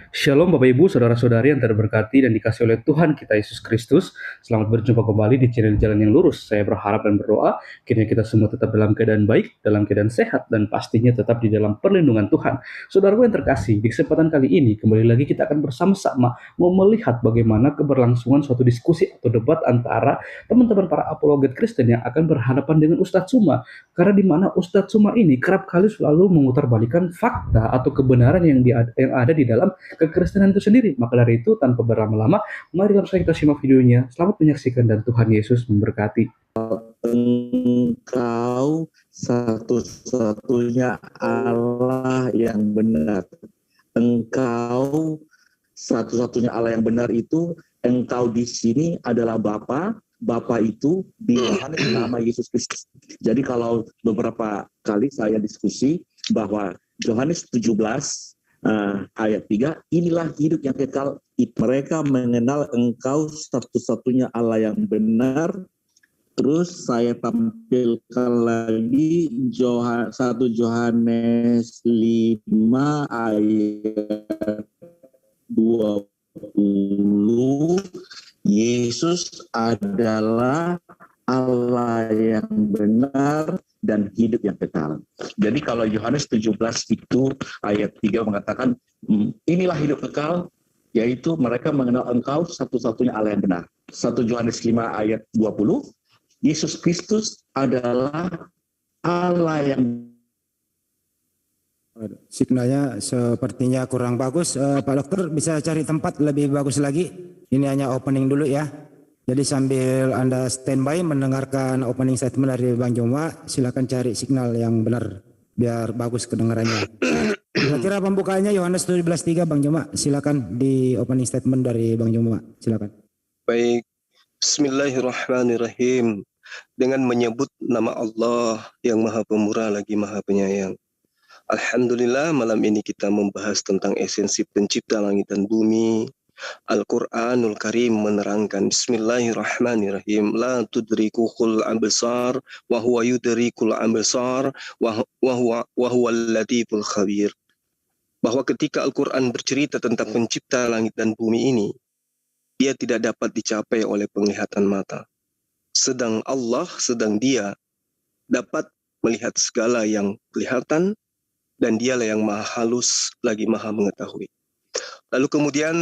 Shalom Bapak Ibu, Saudara-saudari yang terberkati dan dikasih oleh Tuhan kita Yesus Kristus. Selamat berjumpa kembali di channel Jalan yang Lurus. Saya berharap dan berdoa kiranya kita semua tetap dalam keadaan baik, dalam keadaan sehat, dan pastinya tetap di dalam perlindungan Tuhan. Saudaraku yang terkasih, di kesempatan kali ini kembali lagi kita akan bersama-sama mau melihat bagaimana keberlangsungan suatu diskusi atau debat antara teman-teman para apologet Kristen yang akan berhadapan dengan Ustadz Suma. Karena di mana Ustadz Suma ini kerap kali selalu memutarbalikkan fakta atau kebenaran yang ada di dalam kekristenan itu sendiri. Maka dari itu, tanpa berlama-lama, mari langsung kita simak videonya. Selamat menyaksikan dan Tuhan Yesus memberkati. Engkau satu-satunya Allah yang benar. Engkau satu-satunya Allah yang benar itu, engkau di sini adalah Bapa. Bapa itu di Yohanes nama Yesus Kristus. Jadi kalau beberapa kali saya diskusi bahwa Yohanes 17 ayat 3, inilah hidup yang kekal. Mereka mengenal engkau satu-satunya Allah yang benar. Terus saya tampilkan lagi 1 Yohanes 5 ayat 20. Yesus adalah Allah yang benar dan hidup yang kekal. Jadi kalau Yohanes 17 itu ayat 3 mengatakan inilah hidup kekal, yaitu mereka mengenal engkau satu-satunya Allah yang benar. 1 Yohanes 5 ayat 20, Yesus Kristus adalah Allah yang Signalnya sepertinya kurang bagus. Pak Dokter bisa cari tempat lebih bagus lagi. Ini hanya opening dulu ya. Jadi sambil Anda standby mendengarkan opening statement dari Bang Joma, silakan cari signal yang benar biar bagus kedengarannya. Kira-kira pembukaannya Yohanes 17:3 Bang Joma, silakan di opening statement dari Bang Joma, silakan. Baik, Bismillahirrahmanirrahim. Dengan menyebut nama Allah yang Maha Pemurah lagi Maha Penyayang. Alhamdulillah, malam ini kita membahas tentang esensi pencipta langit dan bumi. Al-Quranul Karim menerangkan Bismillahirrahmanirrahim, la tudrikuhul absar wa huwa yudrikul absar wa huwa al-latiful khabir. Bahwa ketika Al-Quran bercerita tentang pencipta langit dan bumi ini, dia tidak dapat dicapai oleh penglihatan mata. Sedang Dia dapat melihat segala yang kelihatan, dan dialah yang maha halus lagi maha mengetahui. Lalu kemudian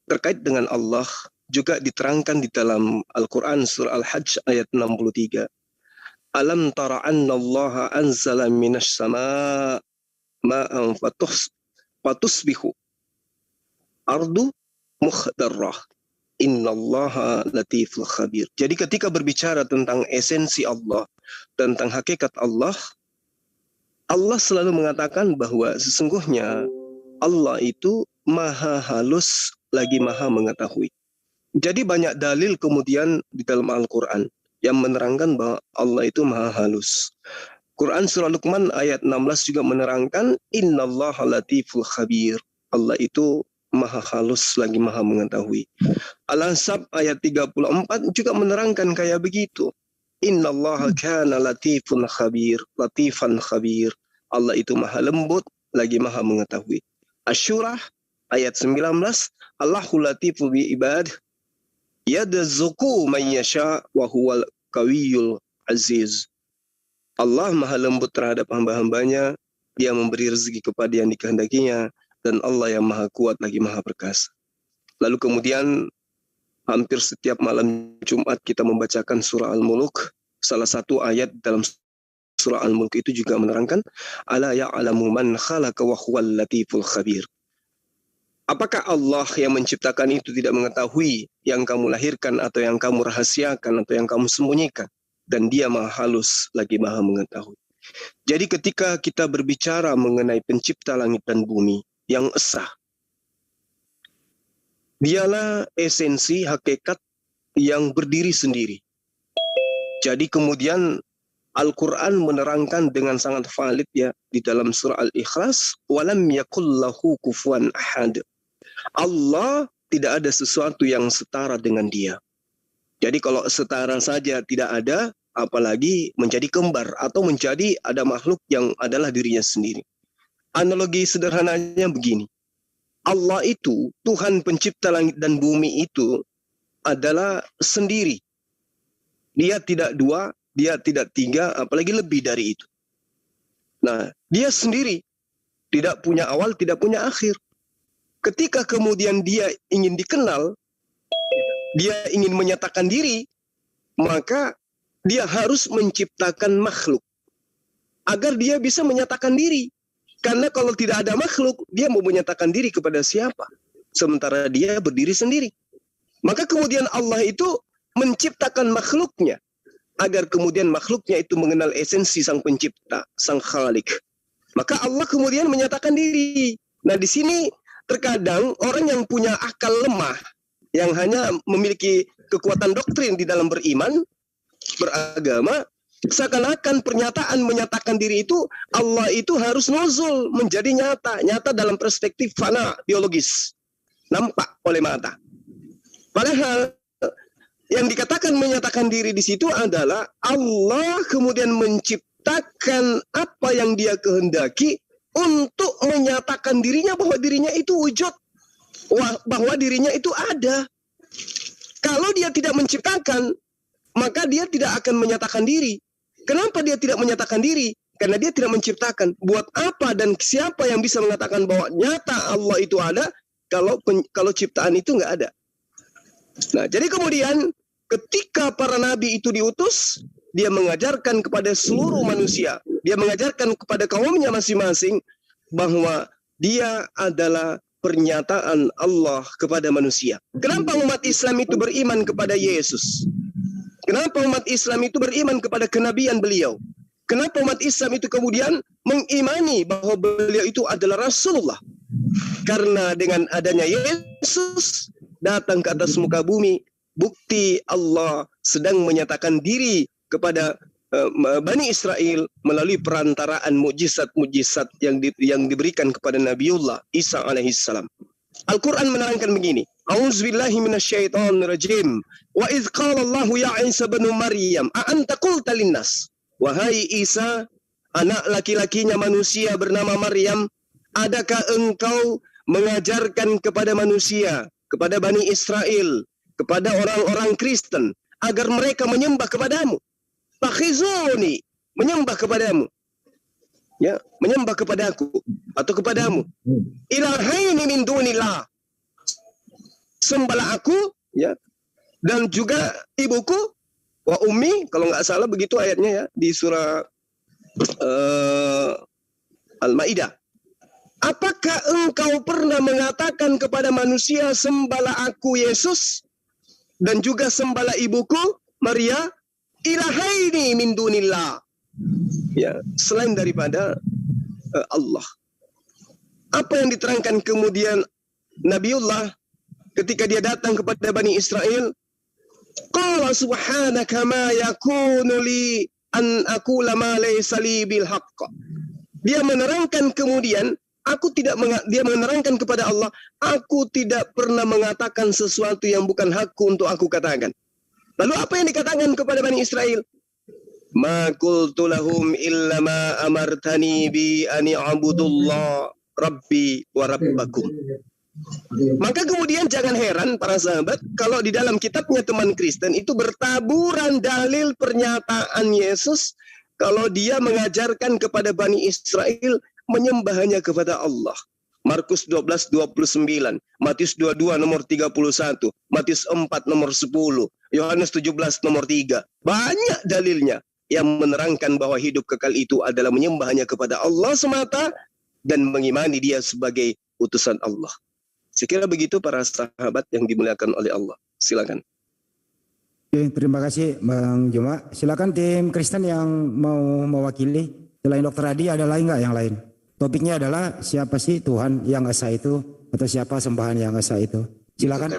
terkait dengan Allah juga diterangkan di dalam Al-Quran surah Al-Hajj ayat 63. Alam tara anna Allah anzala minas sama' ma'an fatusbihu ardu mukhdarrah. Innallaha latiful khabir. Jadi ketika berbicara tentang esensi Allah, tentang hakikat Allah, Allah selalu mengatakan bahwa sesungguhnya Allah itu maha halus lagi maha mengetahui. Jadi banyak dalil kemudian di dalam Al-Quran yang menerangkan bahwa Allah itu maha halus. Quran surah Luqman ayat 16 juga menerangkan innallaha latiful khabir. Allah itu maha halus lagi maha mengetahui. Al-Ansab ayat 34 juga menerangkan kayak begitu. Innallaha kana latifun latifan khabir. Allah itu maha lembut lagi maha mengetahui. Asy-Syura ayat 19, Allahu latifu bi ibad yadzuku man yasha wa huwal qawiyyul aziz. Allah maha lembut terhadap hamba-hambanya, dia memberi rezeki kepada yang dikehendakinya, dan Allah yang maha kuat lagi maha perkasa. Lalu kemudian hampir setiap malam Jumat kita membacakan surah Al-Mulk. Salah satu ayat dalam surah Al-Mulk itu juga menerangkan ala ya'lamu man khalaqa wa huwal latiful khabir. Apakah Allah yang menciptakan itu tidak mengetahui yang kamu lahirkan atau yang kamu rahasiakan atau yang kamu sembunyikan? Dan dia maha halus lagi maha mengetahui. Jadi ketika kita berbicara mengenai pencipta langit dan bumi yang esa, dialah esensi hakikat yang berdiri sendiri. Jadi kemudian Al-Quran menerangkan dengan sangat valid ya di dalam surah Al-Ikhlas, walam yakul lahu kufuwan ahad. Allah tidak ada sesuatu yang setara dengan dia. Jadi kalau setara saja tidak ada, apalagi menjadi kembar atau menjadi ada makhluk yang adalah dirinya sendiri. Analogi sederhananya begini. Allah itu, Tuhan pencipta langit dan bumi itu adalah sendiri. Dia tidak dua, dia tidak tiga, apalagi lebih dari itu. Nah, dia sendiri, tidak punya awal, tidak punya akhir. Ketika kemudian dia ingin dikenal, dia ingin menyatakan diri, maka dia harus menciptakan makhluk agar dia bisa menyatakan diri. Karena kalau tidak ada makhluk, dia mau menyatakan diri kepada siapa? Sementara dia berdiri sendiri. Maka kemudian Allah itu menciptakan makhluknya agar kemudian makhluknya itu mengenal esensi sang pencipta, sang khalik. Maka Allah kemudian menyatakan diri. Nah, di sini terkadang orang yang punya akal lemah, yang hanya memiliki kekuatan doktrin di dalam beriman, beragama, seakan-akan pernyataan menyatakan diri itu, Allah itu harus nuzul menjadi nyata dalam perspektif fana biologis, nampak oleh mata. Padahal yang dikatakan menyatakan diri di situ adalah Allah kemudian menciptakan apa yang dia kehendaki untuk menyatakan dirinya bahwa dirinya itu wujud, bahwa dirinya itu ada. Kalau dia tidak menciptakan, maka dia tidak akan menyatakan diri. Kenapa dia tidak menyatakan diri? Karena dia tidak menciptakan. Buat apa dan siapa yang bisa mengatakan bahwa nyata Allah itu ada kalau ciptaan itu nggak ada? Nah, jadi kemudian ketika para nabi itu diutus, dia mengajarkan kepada seluruh manusia, dia mengajarkan kepada kaumnya masing-masing bahwa dia adalah pernyataan Allah kepada manusia. Kenapa umat Islam itu beriman kepada Yesus? Kenapa umat Islam itu beriman kepada kenabian beliau? Kenapa umat Islam itu kemudian mengimani bahwa beliau itu adalah Rasulullah? Karena dengan adanya Yesus datang ke atas muka bumi, bukti Allah sedang menyatakan diri kepada Bani Israel melalui perantaraan mukjizat-mukjizat yang diberikan kepada Nabiullah Isa alaihissalam. Al-Quran menerangkan begini. A'udzubillahi minasyaitonirrajim. Wa idz qala Allah ya Isa bin Maryam, a anta qulta linnas? Wahai Isa, anak laki-lakinya manusia bernama Maryam, adakah engkau mengajarkan kepada manusia, kepada Bani Israel, kepada orang-orang Kristen agar mereka menyembah kepadamu? Fakhizuni, menyembah kepadamu. Ya, menyembah kepadaku atau kepadamu. Ilahaini min dunillah. Sembahlah aku, ya, dan juga ibuku, wa ummi, kalau nggak salah begitu ayatnya ya di surah Al-Maidah. Apakah engkau pernah mengatakan kepada manusia, sembahlah aku Yesus dan juga sembahlah ibuku Maria? Ilahaini min dunillah. Ya, selain daripada Allah. Apa yang diterangkan kemudian Nabiullah ketika dia datang kepada Bani Israel? Qala subhanaka ma yakunu li an aqula ma laysa li bil haqq. Dia menerangkan kemudian, dia menerangkan kepada Allah, aku tidak pernah mengatakan sesuatu yang bukan hakku untuk aku katakan. Lalu apa yang dikatakan kepada Bani Israel? Ma qultu lahum illa ma amartani bi an i'budullah rabbi wa rabbakum. Maka kemudian jangan heran para sahabat kalau di dalam kitabnya teman Kristen itu bertaburan dalil pernyataan Yesus kalau dia mengajarkan kepada Bani Israel menyembah hanya kepada Allah. Markus 12:29, Matius 22 nomor 31, Matius 4 nomor 10, Yohanes 17 nomor 3. Banyak dalilnya yang menerangkan bahwa hidup kekal itu adalah menyembah hanya kepada Allah semata dan mengimani dia sebagai utusan Allah. Sekira begitu para sahabat yang dimuliakan oleh Allah. Silakan. Oke, terima kasih Bang Juma. Silakan tim Kristen yang mau mewakili. Selain Dr. Adi ada lagi nggak yang lain? Topiknya adalah siapa sih Tuhan yang esa itu atau siapa sembahan yang esa itu? Silakan.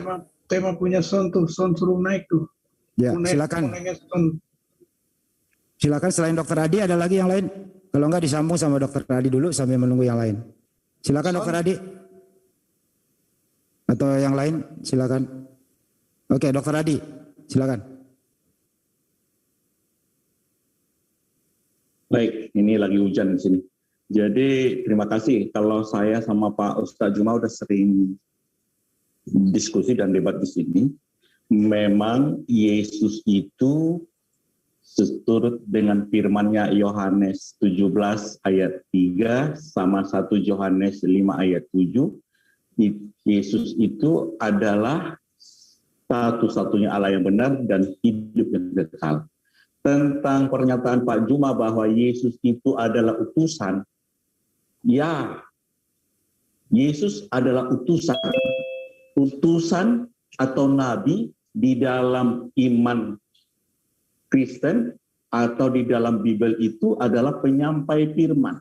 Tema punya Son tuh, Son suruh naik tuh. Ya, silakan. Silakan selain Dr. Adi ada lagi yang lain? Kalau enggak disambung sama Dr. Adi dulu sambil menunggu yang lain. Silakan Dr. Adi. Atau yang lain silakan. Oke, Dr. Adi, silakan. Baik, ini lagi hujan di sini. Jadi terima kasih. Kalau saya sama Pak Ustadz Juma udah sering diskusi dan debat di sini, memang Yesus itu seturut dengan firman-Nya Yohanes 17 ayat 3 sama 1 Yohanes 5 ayat 7, Yesus itu adalah satu-satunya Allah yang benar dan hidup yang kekal. Tentang pernyataan Pak Juma bahwa Yesus itu adalah utusan, ya, Yesus adalah utusan atau nabi di dalam iman Kristen atau di dalam Bible itu adalah penyampai firman.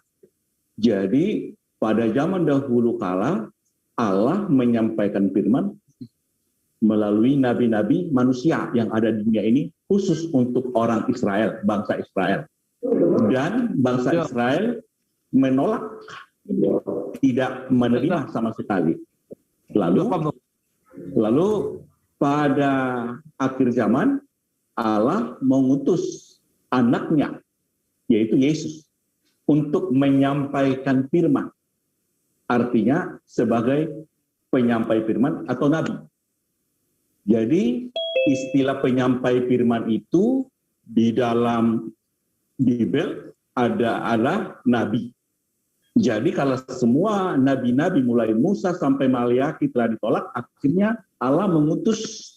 Jadi pada zaman dahulu kala Allah menyampaikan firman melalui nabi-nabi manusia yang ada di dunia ini khusus untuk orang Israel, bangsa Israel. Dan bangsa Israel menolak, tidak menerima sama sekali. Lalu pada akhir zaman Allah mengutus anaknya, yaitu Yesus, untuk menyampaikan firman. Artinya sebagai penyampai firman atau nabi. Jadi istilah penyampai firman itu di dalam Bible adalah nabi. Jadi kalau semua nabi-nabi mulai Musa sampai Maliaki telah ditolak, akhirnya Allah mengutus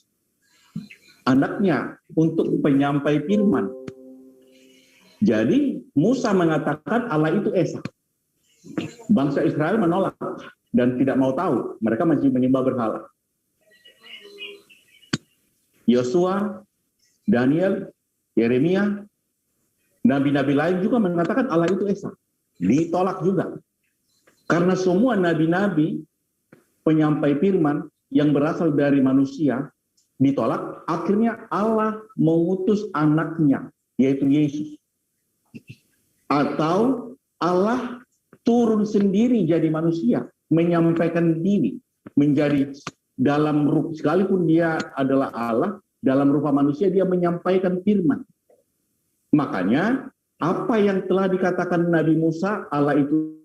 anaknya untuk penyampai firman. Jadi Musa mengatakan Allah itu Esa. Bangsa Israel menolak dan tidak mau tahu. Mereka masih menyembah berhala. Yosua, Daniel, Yeremia, nabi-nabi lain juga mengatakan Allah itu Esa. Ditolak juga. Karena semua nabi-nabi penyampai firman yang berasal dari manusia ditolak, akhirnya Allah mengutus anaknya, yaitu Yesus. Atau Allah turun sendiri jadi manusia, menyampaikan diri, menjadi dalam rupa, sekalipun dia adalah Allah, dalam rupa manusia dia menyampaikan firman. Makanya, apa yang telah dikatakan Nabi Musa, Allah itu,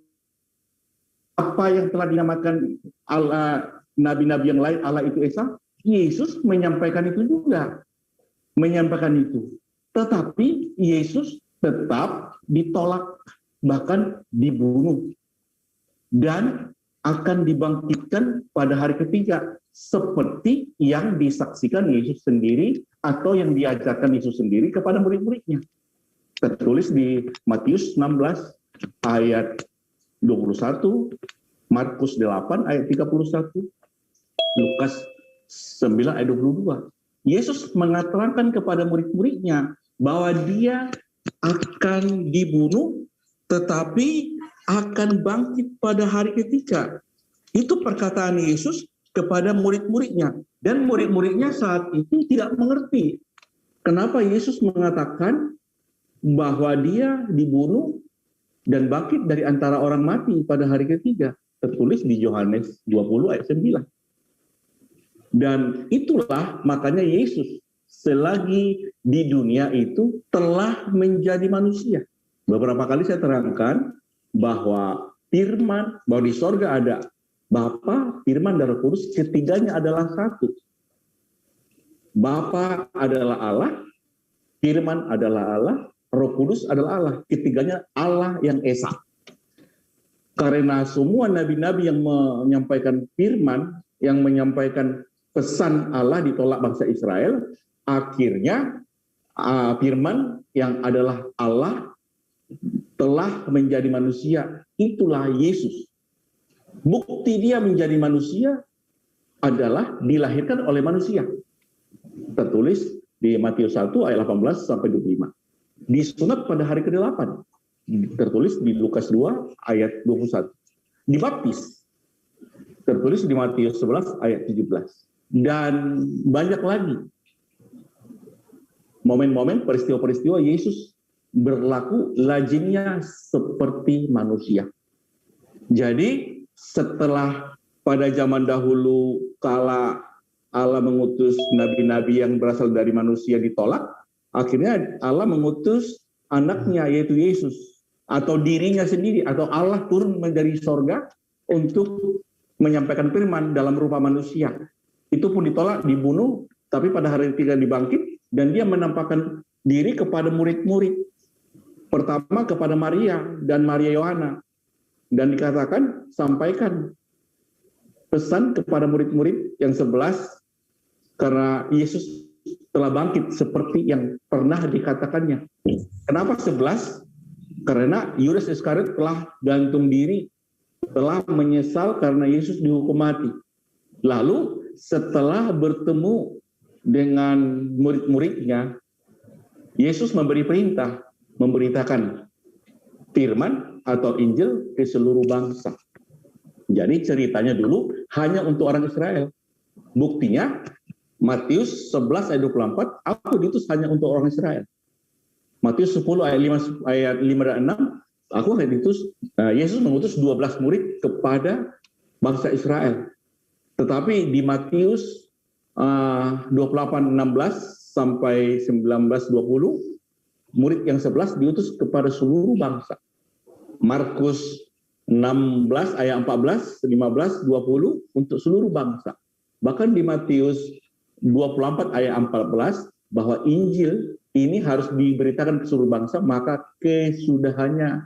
apa yang telah dinamakan Allah, nabi-nabi yang lain, Allah itu Esa, Yesus menyampaikan itu juga. Menyampaikan itu. Tetapi Yesus tetap ditolak, bahkan dibunuh. Dan akan dibangkitkan pada hari ketiga. Seperti yang disaksikan Yesus sendiri atau yang diajarkan Yesus sendiri kepada murid-muridnya. Tertulis di Matius 16 ayat 21, Markus 8 ayat 31, Lukas 9 ayat 22. Yesus mengatakan kepada murid-muridnya bahwa dia akan dibunuh tetapi akan bangkit pada hari ketiga. Itu perkataan Yesus kepada murid-muridnya. Dan murid-muridnya saat itu tidak mengerti kenapa Yesus mengatakan bahwa dia dibunuh dan bangkit dari antara orang mati pada hari ketiga. Tertulis di Yohanes 20 ayat 9. Dan itulah makanya Yesus selagi di dunia itu telah menjadi manusia. Beberapa kali saya terangkan bahwa firman, bahwa di sorga ada Bapa, Firman, dan Roh Kudus, ketiganya adalah satu. Bapa adalah Allah, Firman adalah Allah, Roh Kudus adalah Allah. Ketiganya Allah yang Esa. Karena semua nabi-nabi yang menyampaikan firman, yang menyampaikan pesan Allah ditolak bangsa Israel, akhirnya firman yang adalah Allah telah menjadi manusia. Itulah Yesus. Bukti dia menjadi manusia adalah dilahirkan oleh manusia. Tertulis di Matius 1 ayat 18 sampai 25. Disunat pada hari ke-8. Tertulis di Lukas 2 ayat 21. Dibaptis. Tertulis di Matius 11 ayat 17. Dan banyak lagi momen-momen, peristiwa-peristiwa Yesus berlaku lazimnya seperti manusia. Jadi setelah pada zaman dahulu kala Allah mengutus nabi-nabi yang berasal dari manusia ditolak, akhirnya Allah mengutus anaknya yaitu Yesus. atau dirinya sendiri atau Allah turun dari sorga untuk menyampaikan firman dalam rupa manusia. Itu pun ditolak, dibunuh, tapi pada hari ketiga dibangkit dan dia menampakkan diri kepada murid-murid. Pertama kepada Maria dan Maria Yohana, dan dikatakan sampaikan pesan kepada murid-murid yang 11 karena Yesus telah bangkit seperti yang pernah dikatakannya. Kenapa 11? Karena Yudas Iskariot telah gantung diri, telah menyesal karena Yesus dihukum mati. Lalu setelah bertemu dengan murid-muridnya, Yesus memberi perintah, memberitakan firman atau Injil ke seluruh bangsa. Jadi ceritanya dulu hanya untuk orang Israel. Buktinya Matius 11 ayat 24, aku diutus hanya untuk orang Israel. Matius 10 ayat 5 dan 6, aku akan diutus, Yesus mengutus 12 murid kepada bangsa Israel. Tetapi di Matius 28:16 sampai 19:20, murid yang 11 diutus kepada seluruh bangsa. Markus 16 ayat 14, 15, 20 untuk seluruh bangsa. Bahkan di Matius 24 ayat 14 bahwa Injil ini harus diberitakan ke seluruh bangsa, maka kesudahannya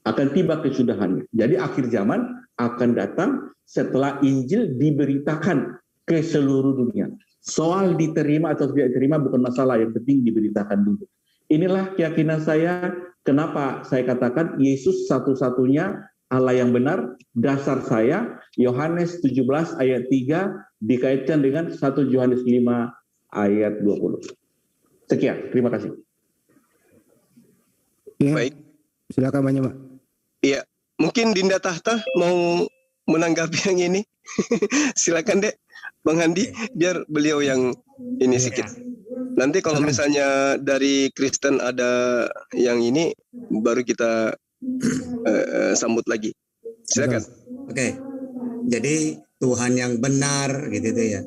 akan tiba kesudahannya. Jadi akhir zaman akan datang setelah Injil diberitakan ke seluruh dunia. Soal diterima atau tidak diterima bukan masalah, yang penting diberitakan dulu. Inilah keyakinan saya, kenapa saya katakan Yesus satu-satunya Allah yang benar. Dasar saya Yohanes 17 ayat 3 dikaitkan dengan 1 Yohanes 5 ayat 20. Sekian, terima kasih. Ya, Baik. silakan banyak, Pak. Iya, mungkin Dinda Tahta mau menanggapi yang ini. Silakan Dek, Bang Handi, biar beliau yang ini sedikit. Nanti kalau misalnya dari Kristen ada yang ini, baru kita sambut lagi. Silakan. Oke. Jadi Tuhan yang benar gitu ya.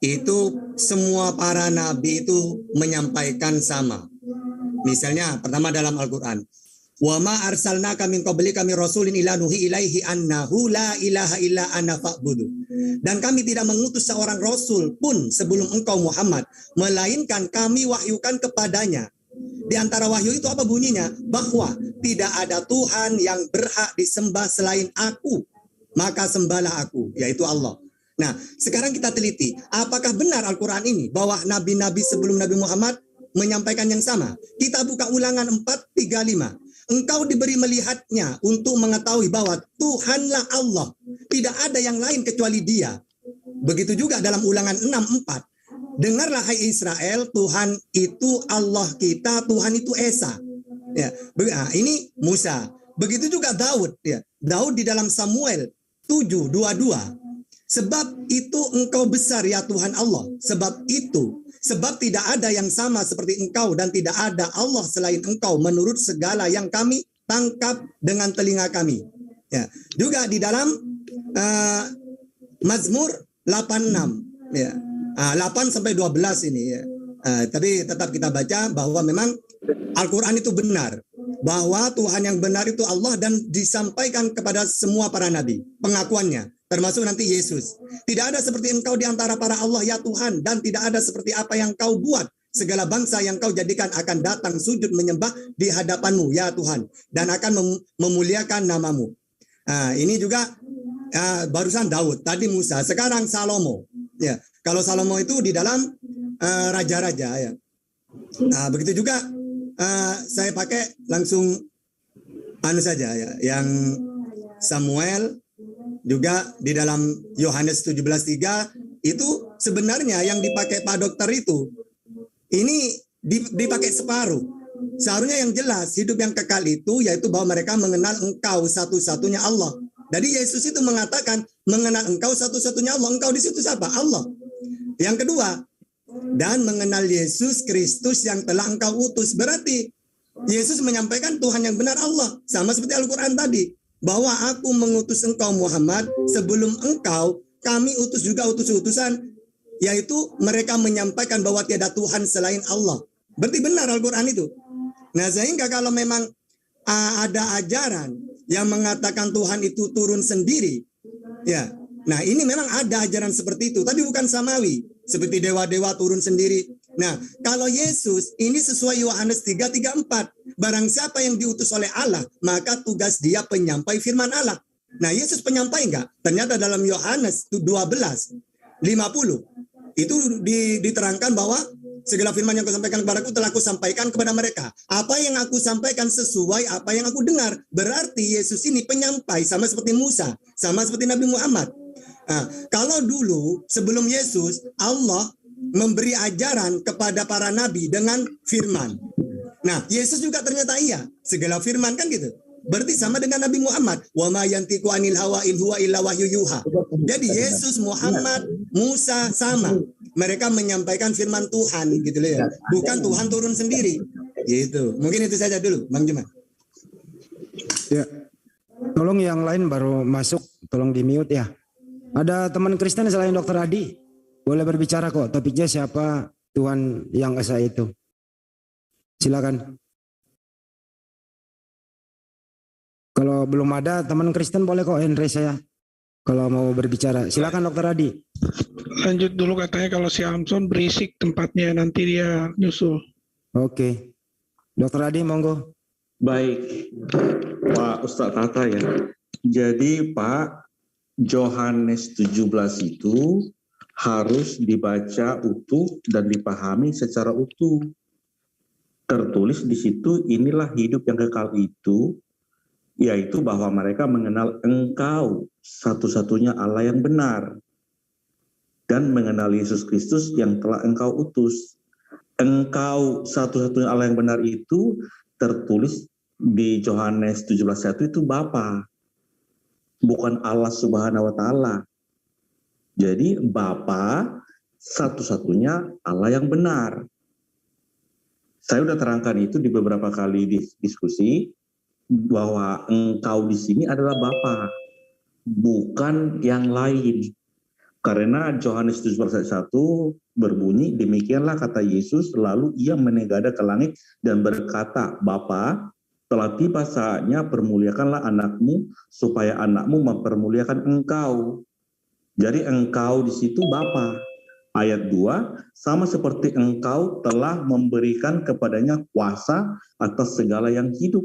Itu semua para nabi itu menyampaikan sama. Misalnya pertama dalam Al-Qur'an, wa ma arsalnaka min qablika min rasulin illa nuhi ilaihi annahu la ilaha illa ana fa'budu. Dan kami tidak mengutus seorang rasul pun sebelum engkau Muhammad, melainkan kami wahyukan kepadanya. Di antara wahyu itu apa bunyinya? Bahwa tidak ada Tuhan yang berhak disembah selain aku, maka sembahlah aku, yaitu Allah. Nah, sekarang kita teliti, apakah benar Al-Quran ini bahwa nabi-nabi sebelum Nabi Muhammad menyampaikan yang sama? Kita buka Ulangan 4:35. Engkau diberi melihatnya untuk mengetahui bahwa Tuhanlah Allah, tidak ada yang lain kecuali Dia. Begitu juga dalam Ulangan 6:4. Dengarlah hai Israel, Tuhan itu Allah kita, Tuhan itu Esa. Ya, ini Musa. Begitu juga Daud. Ya, Daud di dalam Samuel 7:22. Sebab itu engkau besar ya Tuhan Allah. Sebab tidak ada yang sama seperti engkau dan tidak ada Allah selain engkau menurut segala yang kami tangkap dengan telinga kami. Ya, juga di dalam Mazmur 86 ya. 8 sampai 12 ini ya. Tapi tetap kita baca bahwa memang Al-Qur'an itu benar. Bahwa Tuhan yang benar itu Allah dan disampaikan kepada semua para nabi. Pengakuannya. Termasuk nanti Yesus. Tidak ada seperti engkau di antara para Allah ya Tuhan. Dan tidak ada seperti apa yang kau buat. Segala bangsa yang kau jadikan akan datang sujud menyembah di hadapanmu ya Tuhan. Dan akan memuliakan namamu. Ini juga barusan Daud. Tadi Musa. Sekarang Salomo. Ya, kalau Salomo itu di dalam raja-raja ya. Begitu juga saya pakai langsung saja ya. Yang Samuel juga di dalam Yohanes 17:3 itu sebenarnya yang dipakai Pak Dokter itu ini dipakai separuh. Seharusnya yang jelas hidup yang kekal itu yaitu bahwa mereka mengenal engkau satu-satunya Allah. Jadi Yesus itu mengatakan mengenal engkau satu-satunya Allah. Engkau di situ siapa? Allah. Yang kedua, dan mengenal Yesus Kristus yang telah engkau utus. Berarti Yesus menyampaikan Tuhan yang benar Allah. Sama seperti Al-Quran tadi. Bahwa aku mengutus engkau Muhammad, sebelum engkau kami utus juga utus-utusan, yaitu mereka menyampaikan bahwa tiada Tuhan selain Allah. Berarti benar Al-Quran itu. Nah sehingga kalau memang ada ajaran yang mengatakan Tuhan itu turun sendiri. Ya. Nah, ini memang ada ajaran seperti itu, tapi bukan samawi, seperti dewa-dewa turun sendiri. Nah, kalau Yesus ini sesuai Yohanes 3:34, barang siapa yang diutus oleh Allah, maka tugas dia penyampai firman Allah. Nah, Yesus penyampai enggak? Ternyata dalam Yohanes 12:50 itu diterangkan bahwa segala firman yang kusampaikan kepadaku telah kusampaikan kepada mereka. Apa yang aku sampaikan sesuai apa yang aku dengar. Berarti Yesus ini penyampai, sama seperti Musa, sama seperti Nabi Muhammad. Nah, kalau dulu sebelum Yesus, Allah memberi ajaran kepada para nabi dengan firman. Nah, Yesus juga ternyata iya, segala firman kan gitu. Berarti sama dengan Nabi Muhammad. Wa ma yantiqu anil hawa in huwa illa wahyu yuha. Jadi Yesus, Muhammad, Musa sama. Mereka menyampaikan firman Tuhan gitu loh ya. Bukan Tuhan turun sendiri. Gitu. Mungkin itu saja dulu, Bang Jumat. Ya. Tolong yang lain baru masuk, tolong di-mute ya. Ada teman Kristen selain Dokter Adi? Boleh berbicara kok. Topiknya siapa Tuhan yang Esa itu? Silakan. Kalau belum ada teman Kristen boleh kok Henry saya. Kalau mau berbicara, silakan Dokter Adi. Lanjut dulu, katanya kalau si Amson berisik tempatnya, nanti dia nyusul. Oke. Dokter Adi monggo. Baik, Pak Ustadz Tata ya. Jadi Pak, Yohanes 17 itu harus dibaca utuh dan dipahami secara utuh. Tertulis di situ, inilah hidup yang kekal itu, yaitu bahwa mereka mengenal Engkau satu-satunya Allah yang benar dan mengenal Yesus Kristus yang telah Engkau utus. Engkau satu-satunya Allah yang benar itu tertulis di Yohanes 17:1 itu Bapa, bukan Allah Subhanahu wa taala. Jadi Bapa satu-satunya Allah yang benar. Saya sudah terangkan itu di beberapa kali diskusi bahwa Engkau di sini adalah Bapa, bukan yang lain. Karena Yohanes 17:1 berbunyi, demikianlah kata Yesus, lalu ia menengadah ke langit dan berkata, Bapa, telah tiba saatnya permuliakanlah anakmu, supaya anakmu mempermuliakan engkau. Jadi engkau di situ Bapa. Ayat 2, sama seperti engkau telah memberikan kepadanya kuasa atas segala yang hidup.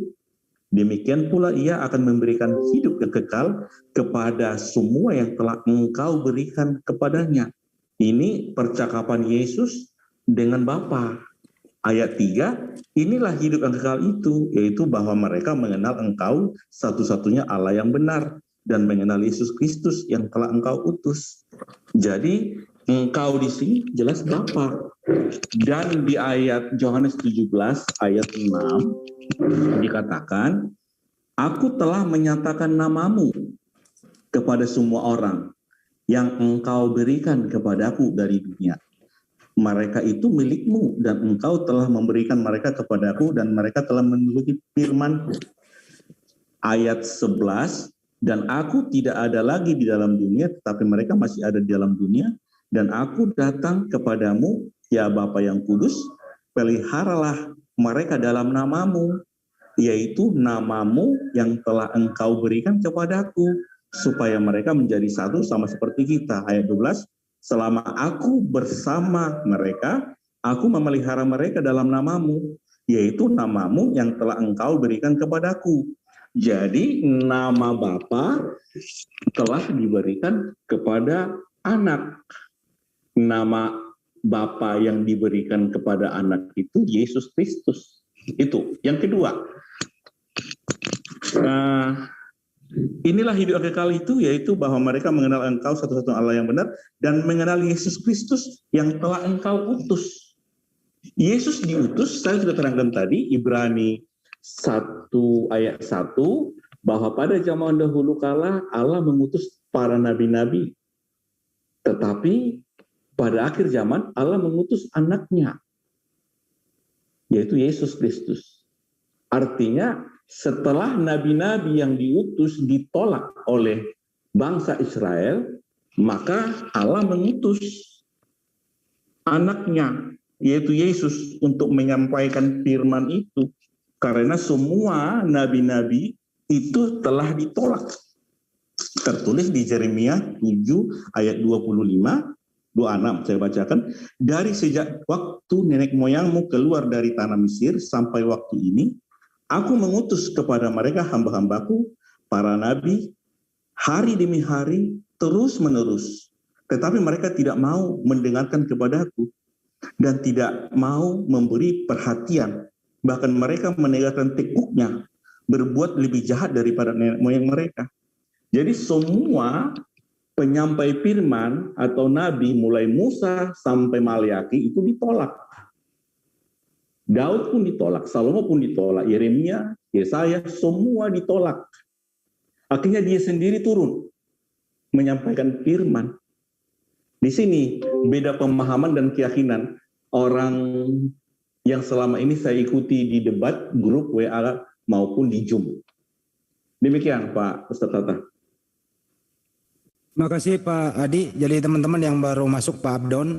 Demikian pula ia akan memberikan hidup yang kekal kepada semua yang telah engkau berikan kepadanya. Ini percakapan Yesus dengan Bapa. Ayat 3, inilah hidup yang kekal itu, yaitu bahwa mereka mengenal engkau satu-satunya Allah yang benar dan mengenal Yesus Kristus yang telah engkau utus. Jadi engkau di sini jelas Bapa. Dan di ayat Yohanes 17 ayat 6 dikatakan, aku telah menyatakan namamu kepada semua orang yang engkau berikan kepadaku dari dunia. Mereka itu milikmu dan engkau telah memberikan mereka kepadaku dan mereka telah menuruti firman. Ayat 11, dan aku tidak ada lagi di dalam dunia tetapi mereka masih ada di dalam dunia, dan aku datang kepadamu ya Bapa yang kudus, peliharalah mereka dalam namamu, yaitu namamu yang telah engkau berikan kepadaku, supaya mereka menjadi satu sama seperti kita. Ayat 12, selama aku bersama mereka, aku memelihara mereka dalam namamu, yaitu namamu yang telah engkau berikan kepadaku. Jadi nama Bapa telah diberikan kepada anak. Nama Bapa yang diberikan kepada anak itu Yesus Kristus. Itu. Yang kedua, inilah hidup kekal itu, yaitu bahwa mereka mengenal engkau satu-satunya Allah yang benar dan mengenal Yesus Kristus yang telah engkau utus. Yesus diutus, saya sudah terangkan tadi, Ibrani 1 ayat 1, bahwa pada zaman dahulu kala Allah mengutus para nabi-nabi. Tetapi pada akhir zaman Allah mengutus anaknya, yaitu Yesus Kristus. Artinya setelah nabi-nabi yang diutus ditolak oleh bangsa Israel, maka Allah mengutus anaknya, yaitu Yesus, untuk menyampaikan firman itu. Karena semua nabi-nabi itu telah ditolak. Tertulis di Yeremia 7 ayat 26 saya bacakan. Dari sejak waktu nenek moyangmu keluar dari tanah Mesir sampai waktu ini, aku mengutus kepada mereka hamba-hambaku, para nabi, hari demi hari, terus menerus. Tetapi mereka tidak mau mendengarkan kepadaku dan tidak mau memberi perhatian. Bahkan mereka menegakkan tekuknya, berbuat lebih jahat daripada nenek moyang mereka. Jadi semua penyampai firman atau nabi mulai Musa sampai Maliaki itu ditolak. Daud pun ditolak, Salomo pun ditolak, Yeremia, Yesaya, semua ditolak. Akhirnya dia sendiri turun menyampaikan firman. Di sini beda pemahaman dan keyakinan orang yang selama ini saya ikuti di debat, grup WA maupun di Zoom. Demikian Pak Ustaz Tata. Terima kasih Pak Adi. Jadi teman-teman yang baru masuk Pak Abdon,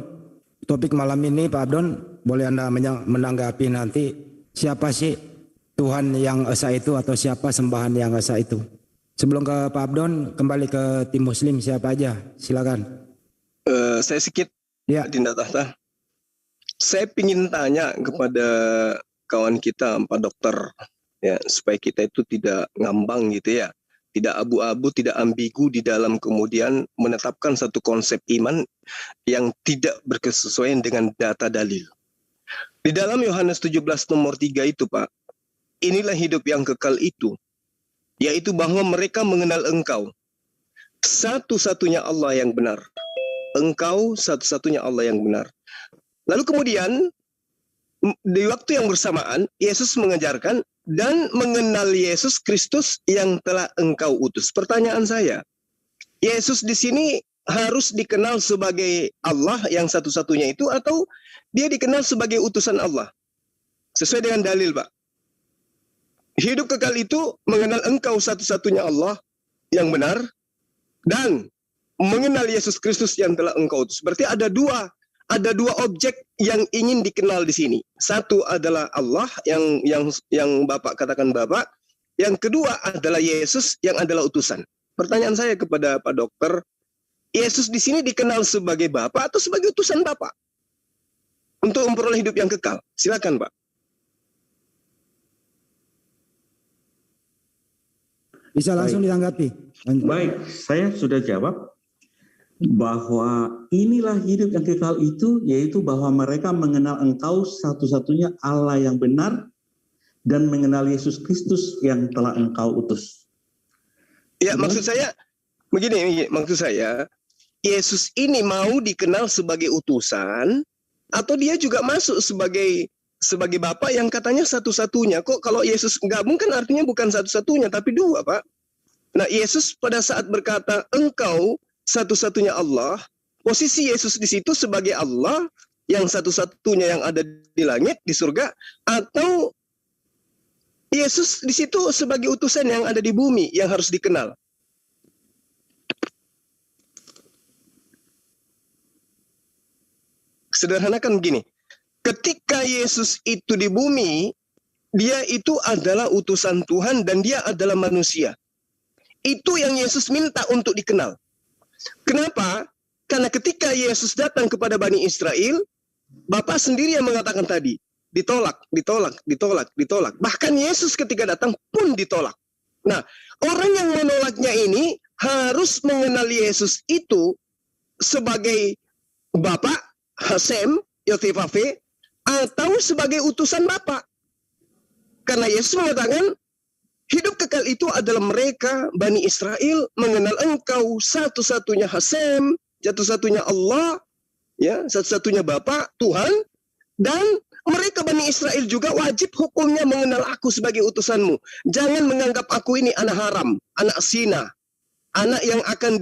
topik malam ini Pak Abdon, boleh Anda menanggapi nanti siapa sih Tuhan yang esa itu atau siapa sembahan yang esa itu. Sebelum ke Pak Abdon, kembali ke tim Muslim siapa aja, silakan. Saya sedikit, Ya. Dinda Tahta. Saya ingin tanya kepada kawan kita, Pak Dokter, ya, supaya kita itu tidak ngambang gitu ya. Tidak abu-abu, tidak ambigu di dalam kemudian menetapkan satu konsep iman yang tidak berkesesuaian dengan data dalil. Di dalam Yohanes 17 nomor 3 itu Pak, inilah hidup yang kekal itu, yaitu bahwa mereka mengenal Engkau, satu-satunya Allah yang benar. Engkau satu-satunya Allah yang benar. Lalu kemudian di waktu yang bersamaan Yesus mengajarkan dan mengenal Yesus Kristus yang telah Engkau utus. Pertanyaan saya, Yesus di sini harus dikenal sebagai Allah yang satu-satunya itu atau dia dikenal sebagai utusan Allah? Sesuai dengan dalil, Pak. Hidup kekal itu mengenal Engkau satu-satunya Allah yang benar dan mengenal Yesus Kristus yang telah Engkau utus. Berarti ada dua objek yang ingin dikenal di sini. Satu adalah Allah yang Bapak katakan Bapak. Yang kedua adalah Yesus yang adalah utusan. Pertanyaan saya kepada Pak Dokter, Yesus di sini dikenal sebagai Bapak atau sebagai utusan Bapak untuk memperoleh hidup yang kekal? Silakan, Pak. Bisa langsung ditanggapi. Baik, saya sudah jawab bahwa inilah hidup yang kekal itu, yaitu bahwa mereka mengenal Engkau satu-satunya Allah yang benar dan mengenal Yesus Kristus yang telah Engkau utus. Ya, maksud saya begini, maksud saya Yesus ini mau dikenal sebagai utusan atau dia juga masuk sebagai Bapa yang katanya satu-satunya. Kok kalau Yesus gabung kan artinya bukan satu-satunya tapi dua, Pak. Nah, Yesus pada saat berkata Engkau satu-satunya Allah, posisi Yesus di situ sebagai Allah yang satu-satunya yang ada di langit, di surga, atau Yesus di situ sebagai utusan yang ada di bumi yang harus dikenal. Sederhanakan begini, ketika Yesus itu di bumi, dia itu adalah utusan Tuhan dan dia adalah manusia. Itu yang Yesus minta untuk dikenal. Kenapa? Karena ketika Yesus datang kepada Bani Israel, Bapa sendiri yang mengatakan tadi, ditolak. Bahkan Yesus ketika datang pun ditolak. Nah, orang yang menolaknya ini harus mengenal Yesus itu sebagai Bapa, Hasem, Yotefafe, atau sebagai utusan Bapa. Karena Yesus mengatakan, hidup kekal itu adalah mereka, Bani Israel, mengenal Engkau satu-satunya Hasem, satu-satunya Allah, ya, satu-satunya Bapa, Tuhan, dan mereka Bani Israel juga wajib hukumnya mengenal aku sebagai utusanmu. Jangan menganggap aku ini anak haram, anak zina, anak yang akan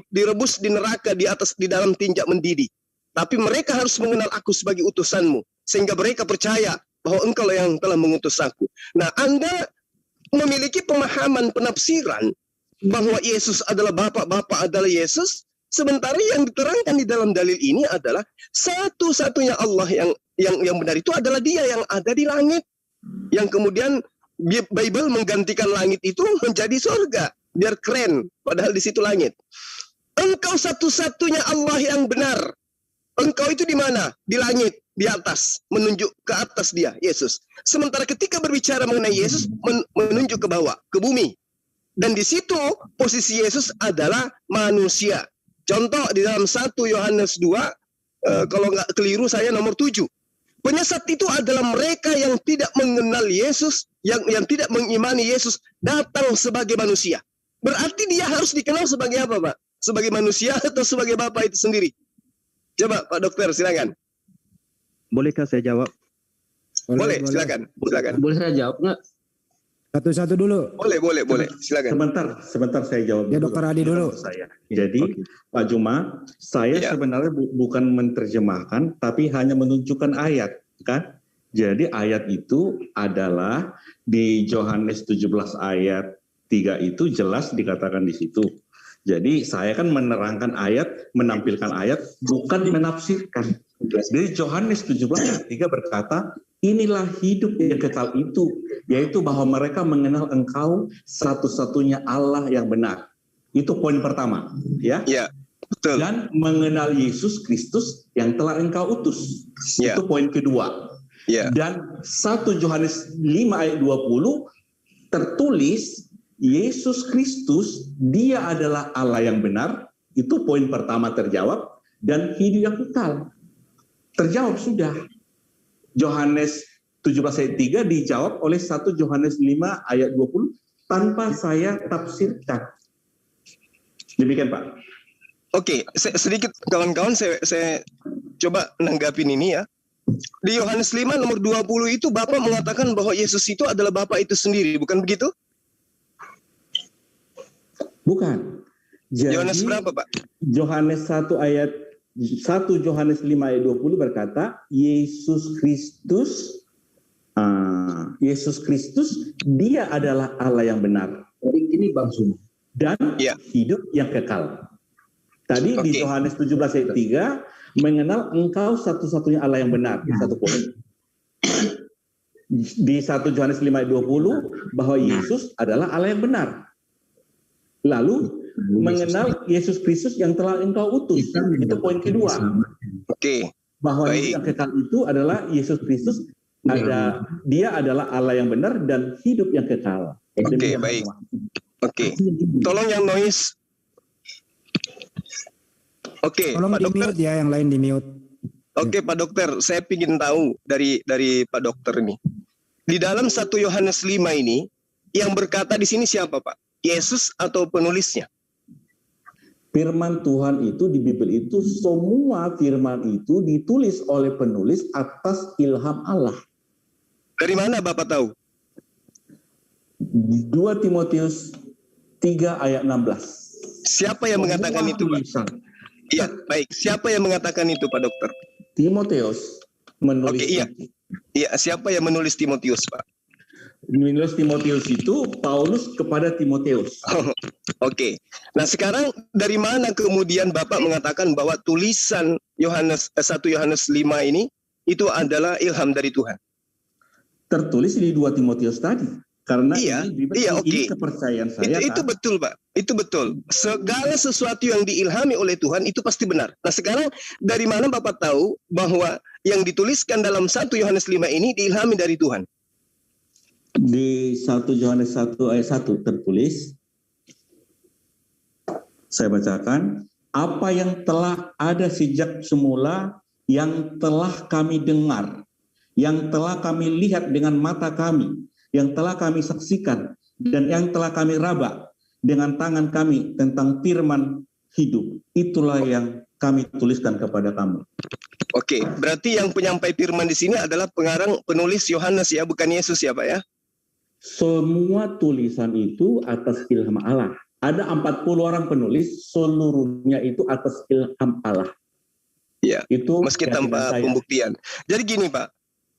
direbus di neraka di dalam tinjak mendidih. Tapi mereka harus mengenal aku sebagai utusanmu, sehingga mereka percaya bahwa Engkau yang telah mengutus aku. Nah, Anda memiliki pemahaman penafsiran bahwa Yesus adalah Bapa adalah Yesus, sementara yang diterangkan di dalam dalil ini adalah satu-satunya Allah yang benar itu adalah Dia yang ada di langit. yang kemudian Bible menggantikan langit itu menjadi surga, biar keren, padahal di situ langit. Engkau satu-satunya Allah yang benar. Engkau itu di mana? Di langit, di atas, menunjuk ke atas dia, Yesus. Sementara ketika berbicara mengenai Yesus, menunjuk ke bawah, ke bumi. Dan di situ posisi Yesus adalah manusia. Contoh di dalam 1 Yohanes 2, kalau nggak keliru saya nomor 7. Penyesat itu adalah mereka yang tidak mengenal Yesus, yang tidak mengimani Yesus datang sebagai manusia. Berarti dia harus dikenal sebagai apa, Pak? Sebagai manusia atau sebagai Bapa itu sendiri? Coba Pak Dokter, silakan. Bolehkah saya jawab? Boleh. Silakan. Boleh saya jawab nggak? Satu-satu dulu. Boleh. Silakan. Sebentar saya jawab. Ya, Dokter Adi dulu. Jadi Pak Juma, saya sebenarnya bukan menerjemahkan, tapi hanya menunjukkan ayat, kan? Jadi ayat itu adalah di Yohanes 17 ayat 3 itu jelas dikatakan di situ. Jadi saya kan menerangkan ayat, menampilkan ayat, bukan menafsirkan. Jadi Yohanes 17 ayat 3 berkata, inilah hidup yang kekal itu, yaitu bahwa mereka mengenal Engkau satu-satunya Allah yang benar. Itu poin pertama, ya. Ya, betul. Dan mengenal Yesus Kristus yang telah Engkau utus. Ya. Itu poin kedua. Ya. Dan 1 Yohanes 5 ayat 20 tertulis Yesus Kristus, dia adalah Allah yang benar. Itu poin pertama terjawab. Dan hidup yang kekal. Terjawab sudah. Yohanes 17 ayat 3 dijawab oleh 1 Yohanes 5 ayat 20 tanpa saya tafsirkan. Demikian Pak. Oke, sedikit kawan-kawan saya coba nanggapin ini ya. Di Yohanes 5 nomor 20 itu Bapak mengatakan bahwa Yesus itu adalah Bapak itu sendiri, bukan begitu? Bukan. Jadi, Yohanes berapa, Pak? Yohanes 1 Yohanes 5 ayat 20 berkata, Yesus Kristus dia adalah Allah yang benar. Ini Bang Suma. Dan hidup yang kekal. Tadi di Yohanes 17 ayat 3 mengenal Engkau satu-satunya Allah yang benar. Satu poin. Di 1 Yohanes 5 ayat 20 bahwa Yesus adalah Allah yang benar. Lalu mengenal Yesus Kristus yang telah Engkau utus. Itu poin kedua. Oke. Bahwa yang kekal itu adalah Yesus Kristus. Dia adalah Allah yang benar dan hidup yang kekal. Oke, baik. Oke. Tolong yang noise. Oke, Tolong Pak Dokter. Ya, yang lain di mute. Oke, Pak Dokter, saya ingin tahu dari Pak Dokter ini. Di dalam 1 Yohanes 5 ini yang berkata di sini siapa, Pak? Yesus atau penulisnya? Firman Tuhan itu di Bible itu semua firman itu ditulis oleh penulis atas ilham Allah. Dari mana Bapak tahu? 2 Timotius 3 ayat 16. Siapa yang mengatakan itu, Pak? Iya, baik. Siapa yang mengatakan itu, Pak Dokter? Timotius menulis. Oke, iya. Iya, siapa yang menulis Timotius, Pak? Menulis Timotius itu Paulus kepada Timotius. Oke. Nah, sekarang dari mana kemudian Bapak mengatakan bahwa tulisan 1 Yohanes 5 ini itu adalah ilham dari Tuhan? Tertulis di 2 Timotius tadi. Karena ini kepercayaan saya. Itu betul, Pak. Itu betul. Segala sesuatu yang diilhami oleh Tuhan itu pasti benar. Nah, sekarang dari mana Bapak tahu bahwa yang dituliskan dalam 1 Yohanes 5 ini diilhami dari Tuhan? Di 1 Yohanes 1 ayat 1 tertulis, saya bacakan, apa yang telah ada sejak semula, yang telah kami dengar, yang telah kami lihat dengan mata kami, yang telah kami saksikan, dan yang telah kami raba dengan tangan kami tentang firman hidup. Itulah yang kami tuliskan kepada kamu. Oke, berarti yang penyampai firman di sini adalah pengarang penulis Yohanes ya, bukan Yesus ya, Pak ya? Semua tulisan itu atas ilham Allah. Ada 40 orang penulis, seluruhnya itu atas ilham Allah. Ya, itu meski tanpa pembuktian. Jadi gini, Pak.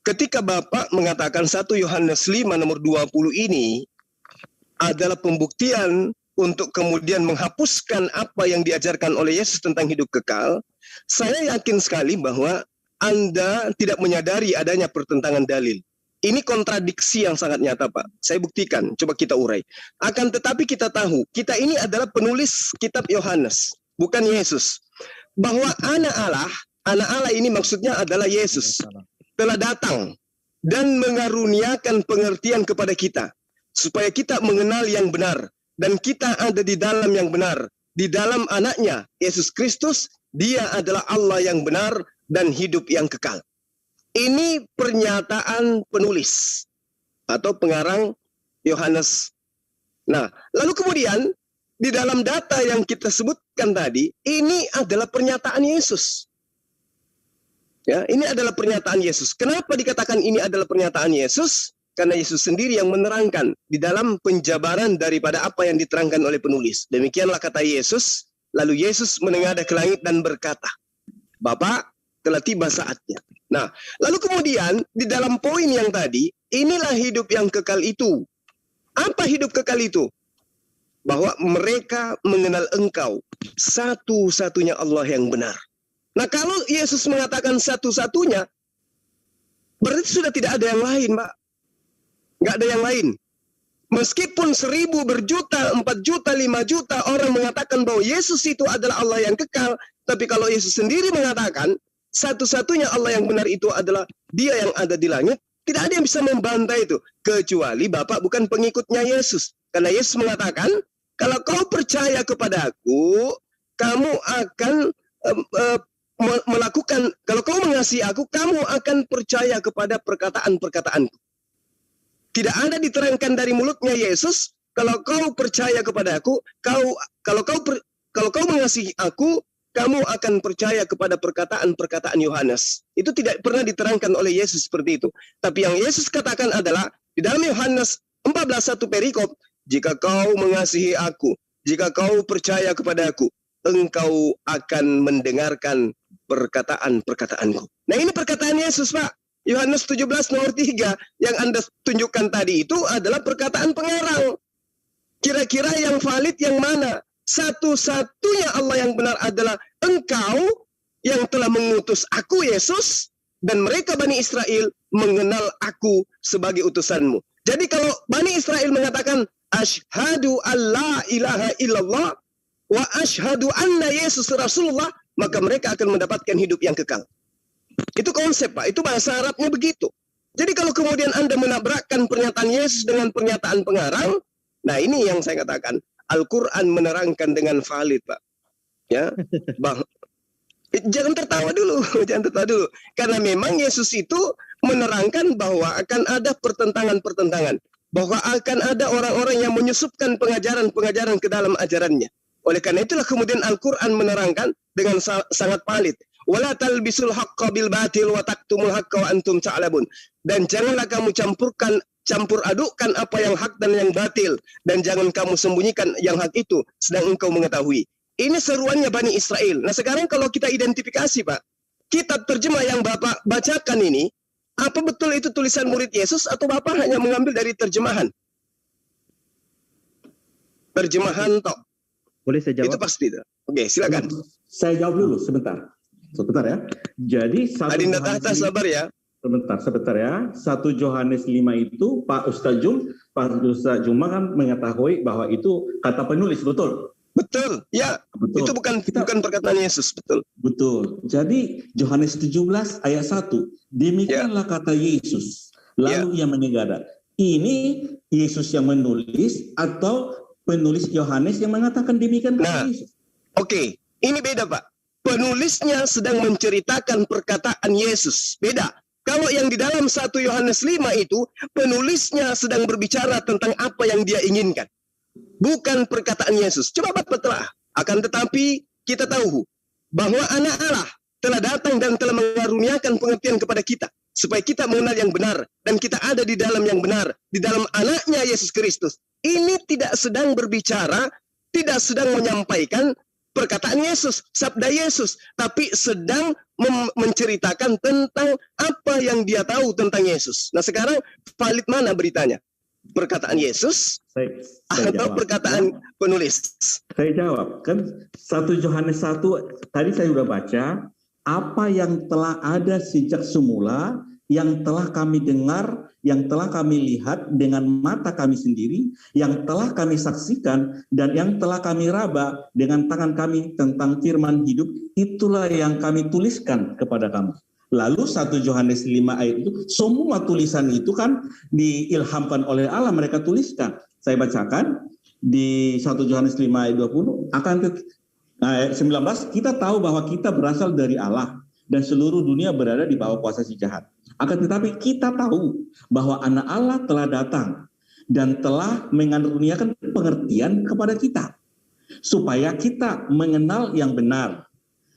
Ketika Bapak mengatakan 1 Yohanes 5 nomor 20 ini adalah pembuktian untuk kemudian menghapuskan apa yang diajarkan oleh Yesus tentang hidup kekal, saya yakin sekali bahwa Anda tidak menyadari adanya pertentangan dalil. Ini kontradiksi yang sangat nyata, Pak. Saya buktikan, coba kita urai. Akan tetapi kita tahu, kita ini adalah penulis kitab Yohanes, bukan Yesus. Bahwa anak Allah ini maksudnya adalah Yesus, telah datang dan mengaruniakan pengertian kepada kita, supaya kita mengenal yang benar, dan kita ada di dalam yang benar. Di dalam anaknya, Yesus Kristus, dia adalah Allah yang benar dan hidup yang kekal. Ini pernyataan penulis atau pengarang Yohanes. Nah, lalu kemudian di dalam data yang kita sebutkan tadi, ini adalah pernyataan Yesus. Ya, ini adalah pernyataan Yesus. Kenapa dikatakan ini adalah pernyataan Yesus? Karena Yesus sendiri yang menerangkan di dalam penjabaran daripada apa yang diterangkan oleh penulis. Demikianlah kata Yesus. Lalu Yesus menengadah ke langit dan berkata, Bapa, telah tiba saatnya. Nah, lalu kemudian di dalam poin yang tadi, inilah hidup yang kekal itu. Apa hidup kekal itu? Bahwa mereka mengenal Engkau, satu-satunya Allah yang benar. Nah, kalau Yesus mengatakan satu-satunya, berarti sudah tidak ada yang lain, Pak. Nggak ada yang lain. Meskipun 1000 berjuta, 4 juta, 5 juta orang mengatakan bahwa Yesus itu adalah Allah yang kekal, tapi kalau Yesus sendiri mengatakan satu-satunya Allah yang benar itu adalah Dia yang ada di langit, tidak ada yang bisa membantah itu, kecuali Bapak bukan pengikutnya Yesus. Karena Yesus mengatakan, kalau kau percaya kepada Aku, kamu akan melakukan, kalau kau mengasihi Aku, kamu akan percaya kepada perkataan-perkataanku. Tidak ada diterangkan dari mulutnya Yesus, kalau kau percaya kepada Aku, kalau kau mengasihi Aku, kamu akan percaya kepada perkataan-perkataan Yohanes. Itu tidak pernah diterangkan oleh Yesus seperti itu. Tapi yang Yesus katakan adalah, di dalam Yohanes 14:1 perikop, jika kau mengasihi Aku, jika kau percaya kepada Aku, engkau akan mendengarkan perkataan-perkataanku. Nah, ini perkataan Yesus, Pak. Yohanes 17 nomor 3 yang Anda tunjukkan tadi itu adalah perkataan pengarang. Kira-kira yang valid yang mana? Satu-satunya Allah yang benar adalah Engkau yang telah mengutus Aku, Yesus, dan mereka Bani Israel mengenal Aku sebagai utusanmu. Jadi kalau Bani Israel mengatakan asyhadu alla ilaha illallah wa asyhadu anna Yesus Rasulullah, maka mereka akan mendapatkan hidup yang kekal. Itu konsep, Pak. Itu bahasa Arabnya begitu. Jadi kalau kemudian Anda menabrakkan pernyataan Yesus dengan pernyataan pengarang, nah ini yang saya katakan, Al-Quran menerangkan dengan valid, Pak. Ya, jangan tertawa dulu, jangan tertawa dulu. Karena memang Yesus itu menerangkan bahwa akan ada pertentangan-pertentangan, bahwa akan ada orang-orang yang menyusupkan pengajaran-pengajaran ke dalam ajarannya. Oleh karena itulah kemudian Al-Quran menerangkan dengan sangat valid. Wala talbisul haqqa bil batil wa taktumul haqqa wa antum ta'lamun. Dan janganlah kamu campur adukkan apa yang hak dan yang batil, dan jangan kamu sembunyikan yang hak itu sedang engkau mengetahui. Ini seruannya Bani Israel. Nah, sekarang kalau kita identifikasi, Pak, kitab terjemah yang Bapak bacakan ini, apa betul itu tulisan murid Yesus atau Bapak hanya mengambil dari terjemahan? Terjemahan toh. Boleh saya jawab? Itu pasti. Oke, silakan. Saya jawab dulu sebentar ya. Jadi Adinda Tahta sabar ya. Sebentar ya. 1 Yohanes 5 itu Pak Ustaz Juma kan mengetahui bahwa itu kata penulis, betul? Betul, ya. Betul. Itu bukan perkataan Yesus, betul. Betul. Jadi Yohanes 17 ayat 1, demikianlah kata Yesus. Lalu ia menegada. Ini Yesus yang menulis atau penulis Yohanes yang mengatakan demikian kata Yesus? Oke, ini beda, Pak. Penulisnya sedang menceritakan perkataan Yesus. Beda. Kalau yang di dalam 1 Yohanes 5 itu, penulisnya sedang berbicara tentang apa yang dia inginkan. Bukan perkataan Yesus. Coba Bapak telah. Akan tetapi kita tahu bahwa anak Allah telah datang dan telah mengaruniakan pengertian kepada kita. Supaya kita mengenal yang benar. Dan kita ada di dalam yang benar. Di dalam anaknya Yesus Kristus. Ini tidak sedang berbicara, tidak sedang menyampaikan perkataan Yesus, sabda Yesus, tapi sedang menceritakan tentang apa yang dia tahu tentang Yesus. Nah, sekarang valid mana beritanya? Perkataan Yesus atau jawab. perkataan penulis? Saya jawab, kan 1 Yohanes 1 tadi saya sudah baca, apa yang telah ada sejak semula yang telah kami dengar, yang telah kami lihat dengan mata kami sendiri, yang telah kami saksikan, dan yang telah kami raba dengan tangan kami tentang firman hidup, itulah yang kami tuliskan kepada kamu. Lalu 1 Yohanes 5 ayat itu, semua tulisan itu kan diilhamkan oleh Allah, mereka tuliskan. Saya bacakan di 1 Yohanes 5 ayat 20, ayat 19, kita tahu bahwa kita berasal dari Allah dan seluruh dunia berada di bawah kuasa si jahat. Akan tetapi kita tahu bahwa anak Allah telah datang dan telah mengaruniakan pengertian kepada kita, supaya kita mengenal yang benar,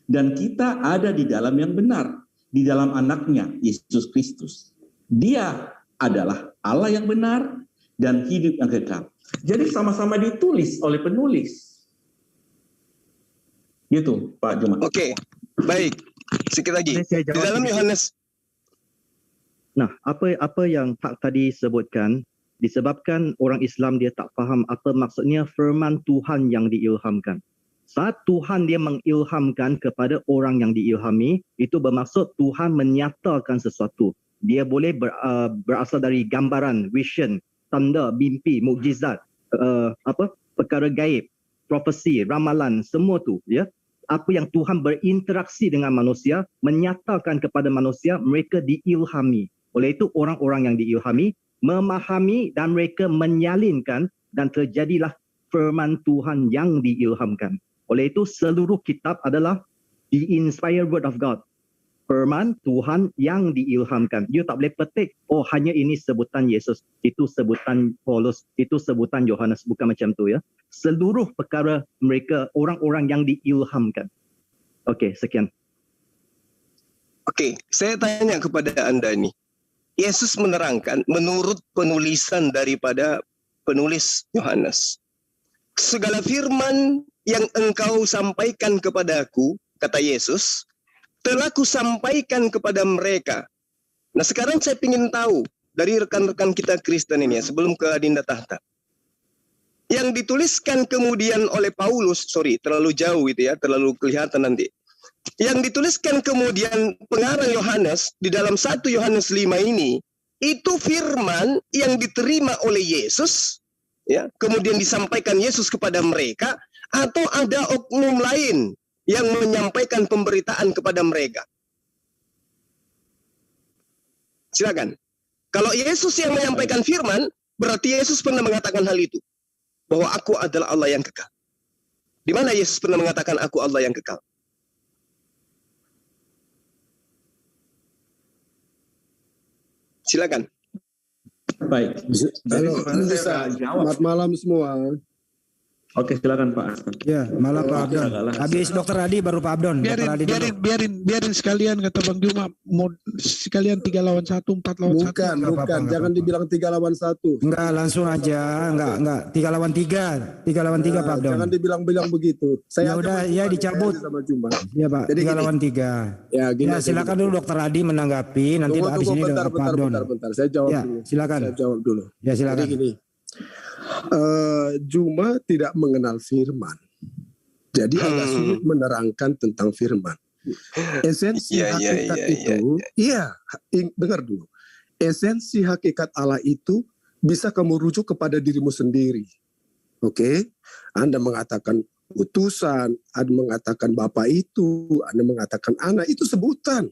dan kita ada di dalam yang benar, di dalam anaknya, Yesus Kristus. Dia adalah Allah yang benar dan hidup yang kekal. Jadi sama-sama ditulis oleh penulis. Gitu, Pak Juma. Oke, baik. Sedikit lagi. Saya Di jawab dalam sedikit. Yohanes, Nah, apa yang Pak tadi sebutkan, disebabkan orang Islam dia tak faham apa maksudnya firman Tuhan yang diilhamkan. Saat Tuhan dia mengilhamkan kepada orang yang diilhami, itu bermaksud Tuhan menyatakan sesuatu. Dia boleh berasal dari gambaran, vision, tanda, mimpi, mukjizat, perkara gaib, profesi, ramalan, semua tu, ya. Apa yang Tuhan berinteraksi dengan manusia, menyatakan kepada manusia, mereka diilhami. Oleh itu orang-orang yang diilhami memahami dan mereka menyalinkan, dan terjadilah firman Tuhan yang diilhamkan. Oleh itu seluruh kitab adalah the inspired word of God. Firman Tuhan yang diilhamkan. You tak boleh petik, oh hanya ini sebutan Yesus, itu sebutan Paulus, itu sebutan Yohanes. Bukan macam tu, ya. Seluruh perkara mereka orang-orang yang diilhamkan. Okey, sekian. oke, saya tanya kepada Anda ini. Yesus menerangkan menurut penulisan daripada penulis Yohanes. Segala firman yang engkau sampaikan kepadaku, kata Yesus, telah kusampaikan kepada mereka. Nah sekarang saya ingin tahu dari rekan-rekan kita Kristen ini ya, sebelum ke Adinda Tahta. Yang dituliskan kemudian oleh Paulus, terlalu jauh itu ya, terlalu kelihatan nanti. Yang dituliskan kemudian pengarang Yohanes di dalam 1 Yohanes 5 ini, itu firman yang diterima oleh Yesus, ya, kemudian disampaikan Yesus kepada mereka, atau ada oknum lain yang menyampaikan pemberitaan kepada mereka. Silakan. Kalau Yesus yang menyampaikan firman, berarti Yesus pernah mengatakan hal itu, bahwa aku adalah Allah yang kekal. Di mana Yesus pernah mengatakan aku Allah yang kekal? Silakan. Baik. Halo, selamat malam semua. Oke, silakan Pak. Ya, malah Pak Abdon. Habis Dokter Adi baru Pak Abdon. Dokter Adi dulu. Biarin sekalian kata Bang Juma, mau sekalian 3 lawan 1, 4 lawan 1. Bukan, jangan dibilang 3 lawan 1. Enggak, langsung aja. Enggak. 3 lawan 3. 3 lawan 3 Pak Abdon. Jangan dibilang-bilang begitu. Ya udah, ya dicabut. Sama Juma. Ya Pak, Jadi 3 gini. lawan 3. Ya, gini. Ya, silakan dulu Dokter Adi menanggapi, nanti habis ini Pak Abdon. Bentar. Saya jawab Ya, dulu. silakan. Saya jawab dulu. Ya, silakan. Jadi gini. Juma tidak mengenal firman. Jadi agak sulit menerangkan tentang firman. Esensi hakikat itu, dengar dulu. Esensi hakikat Allah itu bisa kamu rujuk kepada dirimu sendiri. Oke? Anda mengatakan utusan, Anda mengatakan Bapa itu, Anda mengatakan anak, itu sebutan.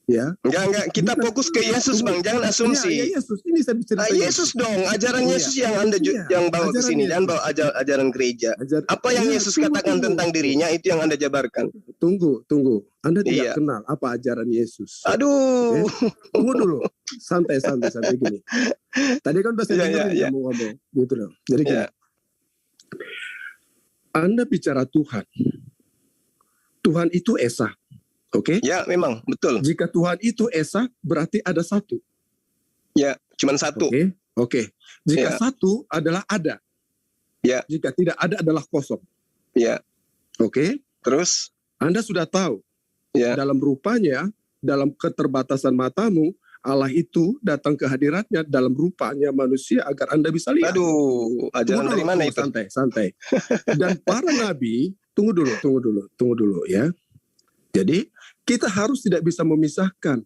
Ya. Enggak, kita fokus ke Yesus, Bang, jangan asumsi. Ya, Yesus, ini saya cerita Yesus dong, ajaran Yesus yang Anda yang bawa ke sini, jangan bawa ajaran gereja. Apa yang Yesus katakan tentang dirinya itu yang Anda jabarkan. Tunggu. Anda tidak kenal apa ajaran Yesus. Aduh. Tunggu dulu. Santai gini. Tadi kan bahasa Inggris mau ngomong, gitu loh. Jadi gini. Anda bicara Tuhan. Tuhan itu Esa. Oke? Ya, memang betul. Jika Tuhan itu Esa, berarti ada satu. Ya, cuma satu. Oke. Jika satu adalah ada. Ya. Jika tidak ada adalah kosong. Ya. Oke. Terus? Anda sudah tahu. Ya. Dalam rupanya, dalam keterbatasan matamu, Allah itu datang ke hadiratnya dalam rupanya manusia agar Anda bisa lihat. Aduh, ajaran dari mana itu? Santai. Dan para nabi, tunggu dulu ya. Jadi kita harus tidak bisa memisahkan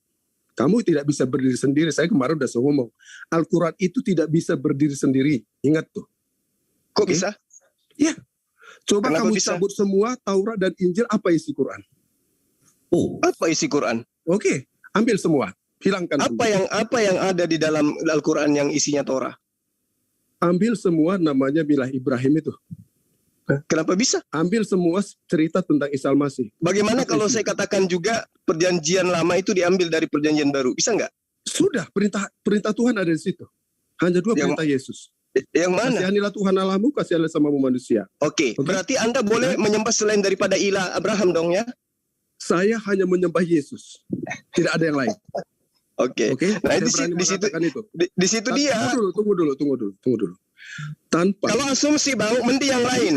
Kamu tidak bisa berdiri sendiri. Saya kemarin udah ngomong. Al-Quran itu tidak bisa berdiri sendiri. Ingat tuh. Kok bisa? Iya. Coba Kenapa kamu bisa? cabut semua Taurat dan Injil, apa isi Quran? Apa isi Quran? Oke, ambil semua. Hilangkan semua. Apa yang ada di dalam Al-Quran yang isinya Torah? Ambil semua namanya milah Ibrahim itu. Kenapa bisa? Ambil semua cerita tentang Isa Al-Masih. Bagaimana kalau saya katakan juga perjanjian lama itu diambil dari perjanjian baru? Bisa nggak? Sudah, perintah Tuhan ada di situ. Hanya dua perintah Yesus. Yang mana? Kasihanilah Tuhan Allahmu, kasihanlah sama manusia. Oke, berarti Anda boleh menyembah selain daripada ilah Abraham dong ya? Saya hanya menyembah Yesus. Tidak ada yang lain. Oke. Nah, di situ dia. Tunggu dulu. Tanpa. Kalau asumsi Bang, mending yang lain.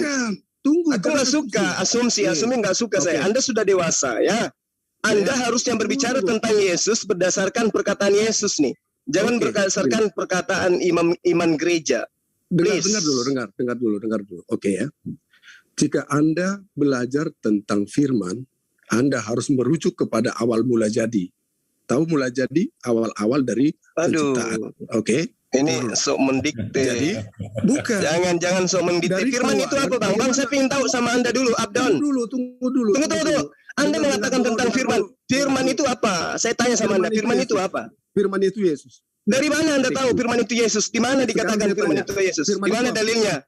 Tunggu. Aku nggak suka asumsi nggak suka saya. Anda sudah dewasa ya. Anda harusnya berbicara tentang Yesus berdasarkan perkataan Yesus nih. Jangan berdasarkan perkataan iman gereja. Dengar dulu. Oke ya. Jika Anda belajar tentang firman, Anda harus merujuk kepada awal mula jadi. Tahu mula jadi awal-awal dari penciptaan. Oke. Ini sok mendikte. Jadi bukan. Jangan sok mendikte. Firman itu apa Bang? Bang saya ingin tahu sama Anda dulu, Abdon. Tunggu dulu. Anda mengatakan tentang firman. Firman itu apa? Saya tanya sama Anda, firman itu apa? Firman itu Yesus. Dari mana Anda tahu firman itu Yesus? Di mana dikatakan firman itu Yesus? Di mana dalilnya?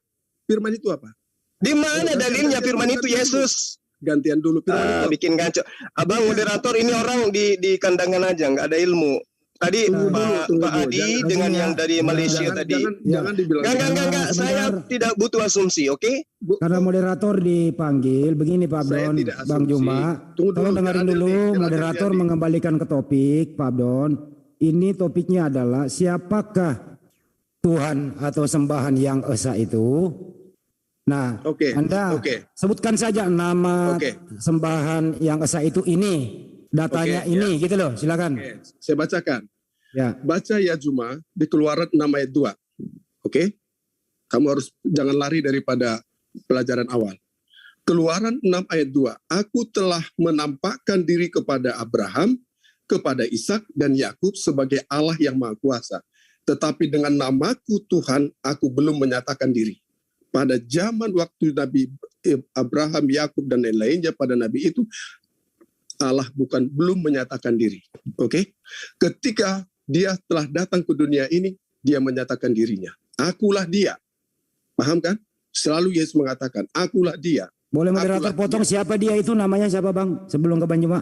Firman itu apa? Di mana dalilnya firman itu Yesus? Gantian dulu firman. Bikin gancok. Abang moderator ini orang di kandangan aja, nggak ada ilmu. Tadi Pak Adi dengan yang dari Malaysia tadi. Jangan dibilang. Enggak. Saya tidak butuh asumsi, oke? Karena moderator dipanggil, begini Pak Abdon, Bang Juma. Tolong dengarin dulu, moderator mengembalikan ke topik, Pak Abdon. Ini topiknya adalah siapakah Tuhan atau sembahan yang esa itu? Nah, Anda sebutkan saja nama sembahan yang esa itu ini. Datanya ini gitu loh, silakan. Saya bacakan. Ya. Baca ya Juma di Keluaran 6 ayat 2. Oke? Kamu harus jangan lari daripada pelajaran awal. Keluaran 6 ayat 2. Aku telah menampakkan diri kepada Abraham, kepada Ishak dan Yakub sebagai Allah yang Maha Kuasa. Tetapi dengan namaku Tuhan, aku belum menyatakan diri. Pada zaman waktu Nabi Abraham, Yakub dan lain-lainnya pada Nabi itu, Allah belum menyatakan diri. Oke? Ketika dia telah datang ke dunia ini, dia menyatakan dirinya. Akulah dia. Paham kan? Selalu Yesus mengatakan, akulah dia. Boleh moderator potong dia. Siapa dia itu, namanya siapa Bang? Sebelum ke Bang Juma.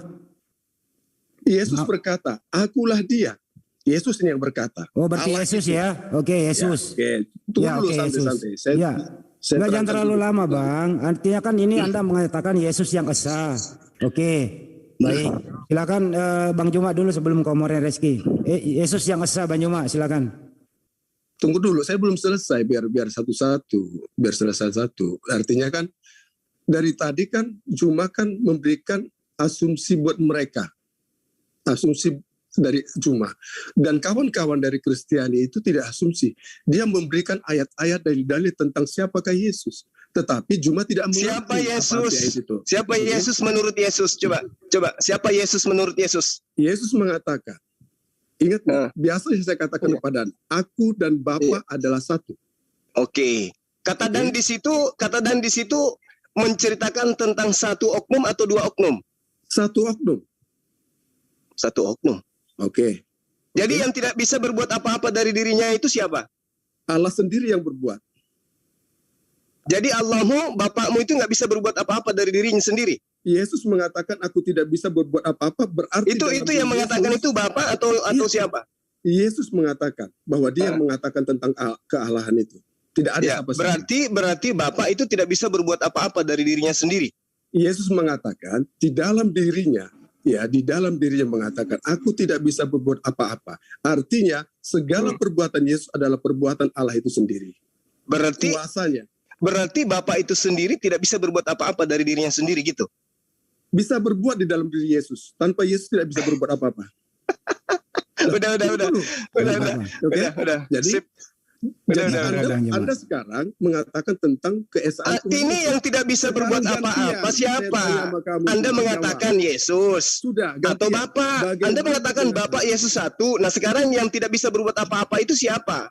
Yesus berkata, akulah dia. Yesus yang berkata. Oh berarti Allah Yesus itu. Ya? Oke, Yesus. Ya, tunggu dulu santai-santai. Enggak, jangan terlalu lama Bang. Artinya kan ini Anda mengatakan Yesus yang esa. Oke. Baik, silakan Bang Juma dulu sebelum Komoren Reski. Yesus yang esa, Bang Juma, silakan. Tunggu dulu, saya belum selesai. Biar satu-satu, biar selesai satu. Artinya kan dari tadi kan Juma kan memberikan asumsi buat mereka, asumsi dari Juma. Dan kawan-kawan dari Kristiani itu tidak asumsi. Dia memberikan ayat-ayat dari dalil tentang siapakah Yesus. Tetapi Juma tidak mengerti. Siapa Yesus? Siapa Yesus menurut Yesus? Coba. Siapa Yesus menurut Yesus? Yesus mengatakan, ingat, biasa saya katakan kepada aku dan Bapa adalah satu. Oke. Kata dan di situ menceritakan tentang satu oknum atau dua oknum? Satu oknum. Satu oknum. Oke. Jadi yang tidak bisa berbuat apa-apa dari dirinya itu siapa? Allah sendiri yang berbuat. Jadi Allahmu, Bapakmu itu nggak bisa berbuat apa-apa dari dirinya sendiri. Yesus mengatakan aku tidak bisa berbuat apa-apa, berarti itu yang mengatakan itu Bapa atau siapa? Yesus mengatakan bahwa dia yang mengatakan tentang kealahan itu. Tidak ada apa berarti Bapa itu tidak bisa berbuat apa-apa dari dirinya sendiri. Yesus mengatakan di dalam dirinya mengatakan aku tidak bisa berbuat apa-apa. Artinya segala perbuatan Yesus adalah perbuatan Allah itu sendiri. Berarti Bapa itu sendiri tidak bisa berbuat apa-apa dari dirinya sendiri gitu. Bisa berbuat di dalam diri Yesus. Tanpa Yesus tidak bisa berbuat apa-apa. Udah. Jadi Bang Juma. Anda sekarang mengatakan tentang keesaan Tuhan. Ini yang tidak bisa berbuat apa-apa siapa? Anda mengatakan Yesus Sudah, atau Bapa. Anda mengatakan Bapa Yesus satu. Nah sekarang yang tidak bisa berbuat apa-apa itu siapa?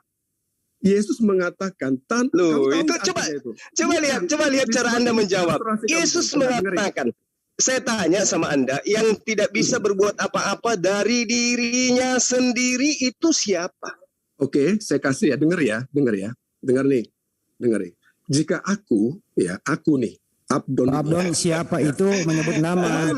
Yesus mengatakan Loh, itu coba lihat cara Anda menjawab. Yesus mengatakan, saya tanya sama Anda, yang tidak bisa berbuat apa-apa dari dirinya sendiri itu siapa? Oke, saya kasih ya, dengar nih. Jika aku nih, Abdon siapa itu menyebut nama.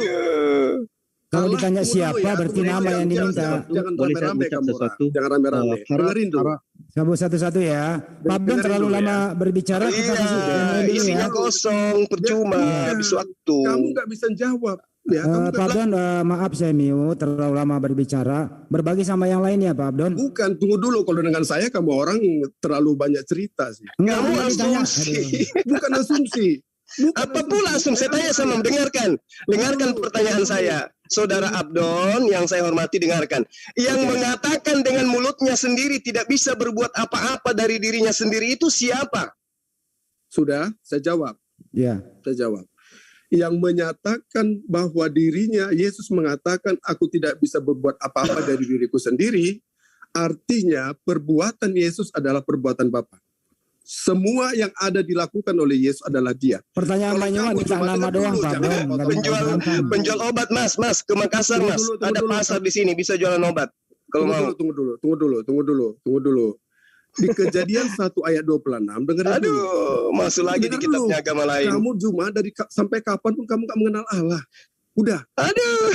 Kalau ditanya siapa berarti nama yang diminta. Jangan Boleh saya rame-rame ucap kamu. sesuatu? Jangan rame-rame. Dengerin dulu. Sabut satu-satu ya. Pak Abdon terlalu lama berbicara. Kita kasih yang lain dulu Isinya ya. kosong, percuma, habis waktu. Kamu nggak bisa jawab. Ya, kamu Pak Abdon, maaf saya mute, terlalu lama berbicara. Berbagi sama yang lain ya Pak Abdon. Bukan, tunggu dulu. Kalau dengan saya kamu orang terlalu banyak cerita sih. Kamu Enggak, ditanya. asumsi. Bukan asumsi. Apa pula asumsi? Saya tanya sama, dengarkan pertanyaan saya. Saudara Abdon yang saya hormati, dengarkan. Yang mengatakan dengan mulutnya sendiri tidak bisa berbuat apa-apa dari dirinya sendiri itu siapa? Sudah, saya jawab. Ya. Saya jawab. Yang menyatakan bahwa dirinya, Yesus mengatakan aku tidak bisa berbuat apa-apa dari diriku sendiri, artinya perbuatan Yesus adalah perbuatan Bapa. Semua yang ada dilakukan oleh Yesus adalah Dia. Pertanyaan banyak minta nama doang Pak Abdon. Penjual obat mas ke Makassar mas. Ada pasar di sini bisa jualan obat. Kalau mau. Tunggu dulu. Di Kejadian 1 ayat 26 dengerin dulu. Aduh, masuk lagi di kitabnya agama lain. Kamu cuma sampai kapan pun kamu nggak mengenal Allah. Udah. Aduh.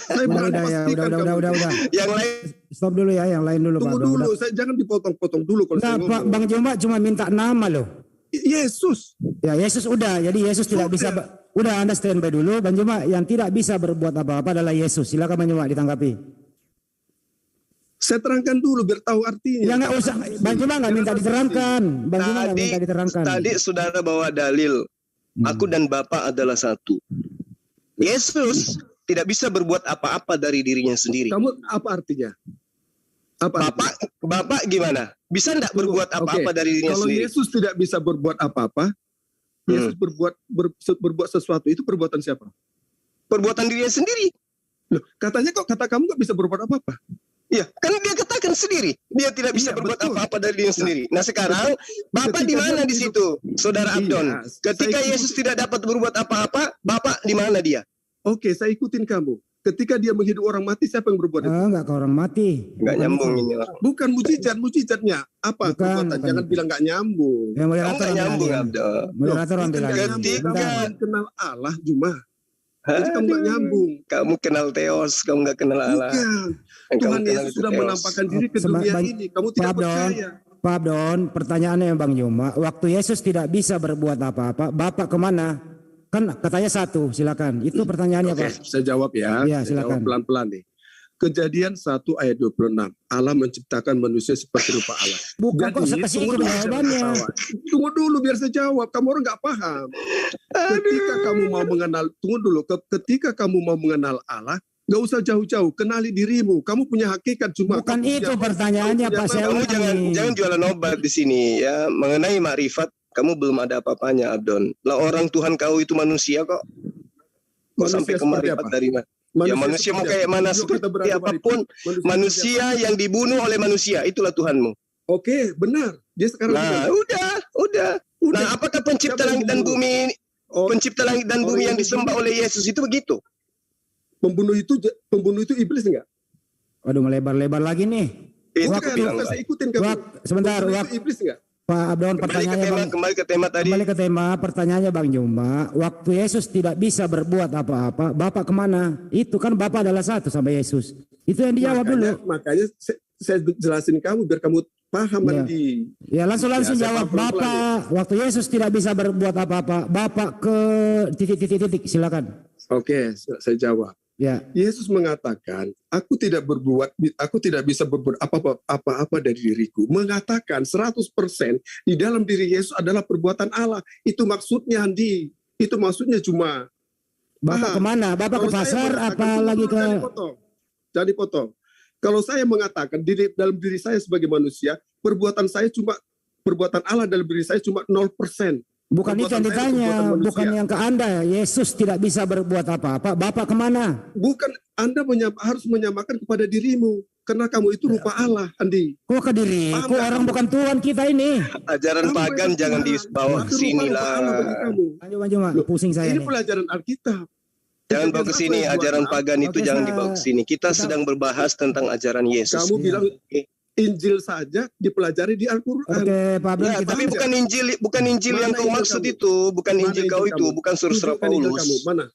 Saya berani pastikan Udah. Yang lain Stop dulu ya, yang lain dulu Pak Tunggu Abdon. dulu, saya jangan dipotong-potong dulu kalau saya Nah, Pak ngomong. Bang Juma cuma minta nama loh. Yesus. Ya Yesus udah, jadi Yesus tidak bisa. Udah Anda standby dulu, Bang Juma. Yang tidak bisa berbuat apa-apa adalah Yesus. Silakan Bang Juma ditanggapi. Saya terangkan dulu biar tahu artinya. Ya nggak usah, Bang Juma nggak minta diterangkan. Bang Juma nggak minta diterangkan. Tadi saudara bawa dalil. Aku dan Bapa adalah satu. Yesus tidak bisa berbuat apa-apa dari dirinya sendiri. Kamu apa artinya? Bapak gimana? Bisa enggak berbuat apa-apa dari dirinya kalau sendiri? Kalau Yesus tidak bisa berbuat apa-apa, Yesus berbuat sesuatu itu perbuatan siapa? Perbuatan dirinya sendiri. Loh, kata kamu nggak bisa berbuat apa-apa. Iya, kan dia katakan sendiri, dia tidak bisa berbuat apa-apa dari dirinya sendiri. Nah sekarang, Bapak di mana di situ, Saudara Abdon? Ketika Yesus tidak dapat berbuat apa-apa, Bapak di mana dia? Oke, saya ikutin kamu. Ketika dia menghidup orang mati, siapa yang berbuat itu? Enggak ke orang mati. Enggak nyambung ini. Bukan mujizatnya. Apa perbuatan? Jangan bilang enggak nyambung. Ya, moderator nyambung, Abdul. Moderator ambil lagi. Ketika kenal Allah, Juma. Jadi kamu enggak nyambung. Kamu kenal Theos, kamu enggak kenal Allah. Bukan. Tuhan Yesus sudah menampakkan diri ke dunia ini. Kamu tidak percaya. Pak Abdon, pertanyaannya Bang Juma. Waktu Yesus tidak bisa berbuat apa-apa, Bapak kemana? Kan katanya satu, silakan. Itu pertanyaannya Pak. Saya jawab ya. Ya, silakan. Jawab pelan-pelan nih. Kejadian 1 ayat 26. Allah menciptakan manusia seperti rupa Allah. Bukan kok sekasih itu jawabannya. Tunggu dulu biar saya jawab. Kamu orang nggak paham. Ketika kamu mau mengenal, tunggu dulu. Ketika kamu mau mengenal Allah, nggak usah jauh-jauh. Kenali dirimu. Kamu punya hakikat cuma. Bukan itu pertanyaannya Pak. Kamu jangan jualan obat di sini ya. Mengenai makrifat. Kamu belum ada apa-apanya, Abdon. Lah orang Tuhan kau itu manusia kok. Sampai kemarin dari mana? Ya manusia mau kayak mana seperti apapun. Manusia yang dibunuh oleh manusia. Itulah Tuhanmu. Oke, benar. Dia sekarang. Nah, udah. Nah, apakah pencipta langit dan bumi ini? Pencipta langit dan bumi yang disembah oleh Yesus itu begitu? Pembunuh itu iblis enggak? Waduh, melebar-lebar lagi nih. Itu kan saya ikutin kamu. Sebentar, iblis enggak? Pak Abdon, pertanyaannya kembali ke tema tadi. Kembali ke tema, pertanyaannya Bang Juma. Waktu Yesus tidak bisa berbuat apa-apa, Bapak kemana? Itu kan Bapak adalah satu sama Yesus. Itu yang dijawab dulu. Makanya saya jelasin kamu biar kamu paham nanti. Ya langsung jawab. Bapak, waktu Yesus tidak bisa berbuat apa-apa, Bapak ke titik. Silakan. Oke, saya jawab. Ya. Yesus mengatakan, aku tidak bisa berbuat apa-apa dari diriku. Mengatakan 100% di dalam diri Yesus adalah perbuatan Allah. Itu maksudnya, Andi. Itu maksudnya cuma. Bapak kemana? Bapak ke pasar apa lagi ke? Jangan dipotong. Kalau saya mengatakan dalam diri saya sebagai manusia, perbuatan Allah dalam diri saya cuma 0%. Bukan itu yang ditanya, bukan yang ke Anda. Yesus tidak bisa berbuat apa-apa. Bapak kemana? Bukan, Anda harus menyamakan kepada dirimu. Karena kamu itu rupa Allah, Andi. Kok ke diriku? Orang bukan Tuhan kita ini. Ajaran pagan jangan dibawa ke sini lah. Maju, pusing saya ini nih. pelajaran Alkitab. Jangan bawa ke sini, ajaran pagan itu jangan dibawa ke sini. Kita sedang berbahas tentang ajaran Yesus. Kamu bilang Injil saja dipelajari di Al-Qur'an. Oke, Pak Abdul, Ya, tapi bukan Injil yang kau maksud itu, bukan Injil kau itu, bukan surat Paulus. Mana?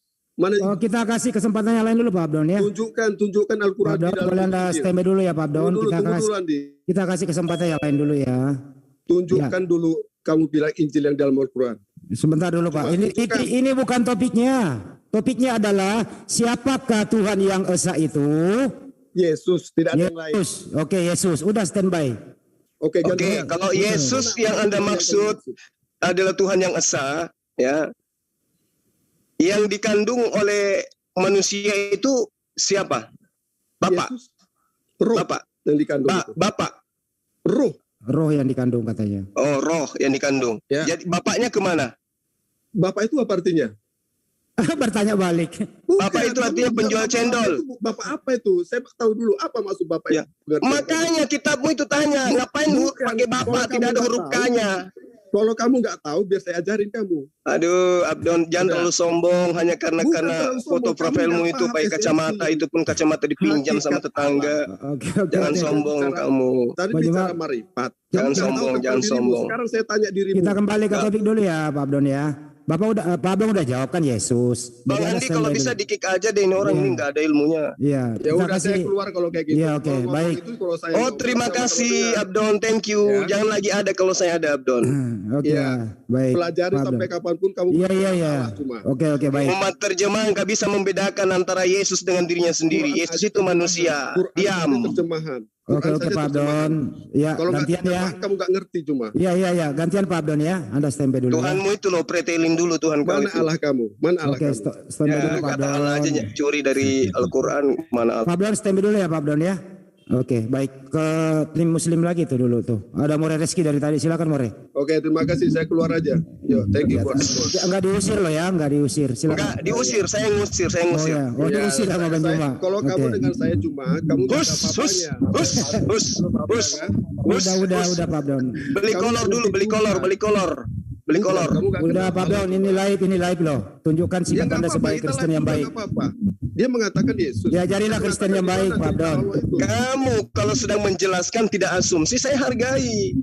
Oh, kita kasih kesempatan yang lain dulu, Pak Abdon ya. Tunjukkan Al-Qur'an. Pak Abdon, boleh Anda standby dulu ya, Pak Abdon. Kita kasih kesempatan yang lain dulu ya. Tunjukkan dulu, kamu bilang Injil yang dalam Al-Qur'an. Sebentar dulu, Pak. Ini bukan topiknya. Topiknya adalah siapakah Tuhan yang esa itu? Yesus, tidak ada yang lain. Oke, Yesus. Udah standby. Oke, kalau Yesus yang Anda maksud adalah Tuhan yang esa, ya. Yang dikandung oleh manusia itu siapa? Bapak. Yesus, roh Bapak. Yang dikandung. Bapak. Roh yang dikandung katanya. Oh, roh yang dikandung. Ya. Jadi bapaknya kemana? Bapak itu apa artinya? Bertanya balik. Bapak itu artinya penjual cendol. Bapak apa itu? Saya tahu dulu apa maksud Bapak ya. itu. Makanya kitabmu itu tanya, ngapain pakai Bapak tidak ada huruf K-nya? Kalau kamu nggak tahu, biar saya ajarin kamu. Aduh, Abdon, jangan terlalu sombong hanya karena foto profilmu itu pakai kacamata, itu pun kacamata dipinjam sama tetangga. Jangan sombong kamu. Tadi bicara marifat. Jangan sombong. Sekarang saya tanya dirimu. Kita kembali ke topik dulu ya, Pak Abdon ya. Pak Abdon udah jawab kan Yesus. Bang Andi kalau bisa di-kick aja deh, ini orang ini nggak ada ilmunya. Iya. Ya udah saya keluar kalau kayak gitu. Iya, oke, baik. Oh, terima kasih Abdon, thank you. Jangan lagi ada kalau saya ada Abdon. Oke, baik. Pelajari sampai kapanpun kamu. Iya. Oke, baik. Umat terjemahan nggak bisa membedakan antara Yesus dengan dirinya sendiri. Yesus itu manusia. Diam. Terjemahan. Oke Pak Abdon. Ya, kalau gantian ya. Kamu nggak ngerti cuma. Iya, gantian Pak Abdon ya. Anda standby dulu. Tuhanmu itu loh, pretelin dulu Tuhan kau itu. Mana Allah kamu? Mana Allah kamu? Oke, standby dulu Pak Abdon. Kata Allah aja curi dari Al-Quran, mana Allah. Pak Abdon standby dulu ya Pak Abdon ya. Oke, baik. Ke tim muslim lagi tuh dulu tuh. Ada More Reski dari tadi. Silakan More. Oke, terima kasih. Saya keluar aja. Yo, thank you. Enggak diusir loh ya, enggak diusir. Silakan. Enggak diusir, saya ngusir. Oh, diusir sama Bang Juma. Kalau kamu dengan saya cuma, kamu enggak apa-apanya. Udah Pak Abdon. Beli kolor. Udah Pak Abdon, ini live loh. Tunjukkan sikap Anda sebagai Kristen yang baik. Dia mengatakan Yesus. Diajarilah Kristen yang baik, Pak Abdon. Kamu kalau sedang menjelaskan tidak asumsi, saya hargai.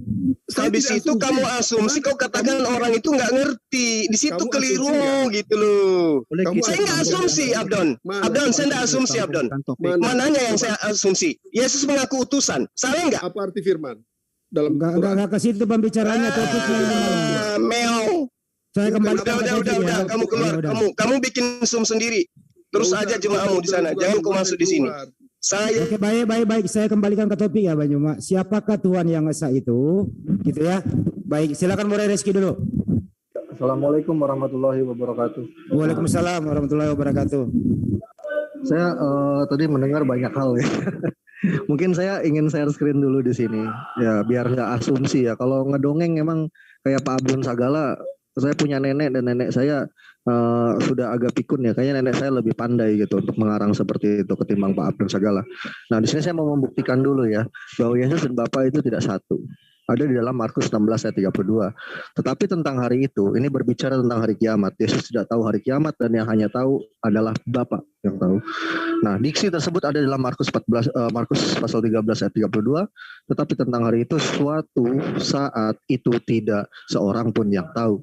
Habis itu kamu asumsi, kau katakan orang itu nggak ngerti. Di situ keliru gitu loh. Saya nggak asumsi, Abdon. Saya nggak asumsi, Abdon. Mananya yang saya asumsi? Yesus mengaku utusan. Salah nggak? Apa arti firman? Enggak ke situ pembicaraannya, topiknya ini malah. Meong. Saya kembali. Udah, kamu keluar. Kamu bikin Zoom sendiri. Terus aja jemaahmu di sana. Jangan kau masuk di sini. Oke, baik. Saya kembalikan ke topik ya, Bang Juma. Siapakah Tuhan yang esa itu? Gitu ya. Baik, silakan More Reski dulu. Assalamualaikum warahmatullahi wabarakatuh. Waalaikumsalam warahmatullahi wabarakatuh. Saya tadi mendengar banyak hal ya. Mungkin saya ingin share screen dulu di sini. Ya, biar nggak asumsi ya. Kalau ngedongeng emang kayak Pak Abdun Sagala, saya punya nenek dan nenek saya sudah agak pikun ya. Kayaknya nenek saya lebih pandai gitu untuk mengarang seperti itu ketimbang Pak Abdun Sagala. Nah, di sini saya mau membuktikan dulu ya bahwa Yesus dan Bapa itu tidak satu. Ada di dalam Markus 16 ayat 32. Tetapi tentang hari itu, ini berbicara tentang hari kiamat. Yesus tidak tahu hari kiamat dan yang hanya tahu adalah Bapa yang tahu. Nah, diksi tersebut ada dalam Markus pasal 13 ayat 32. Tetapi tentang hari itu, suatu saat itu tidak seorang pun yang tahu.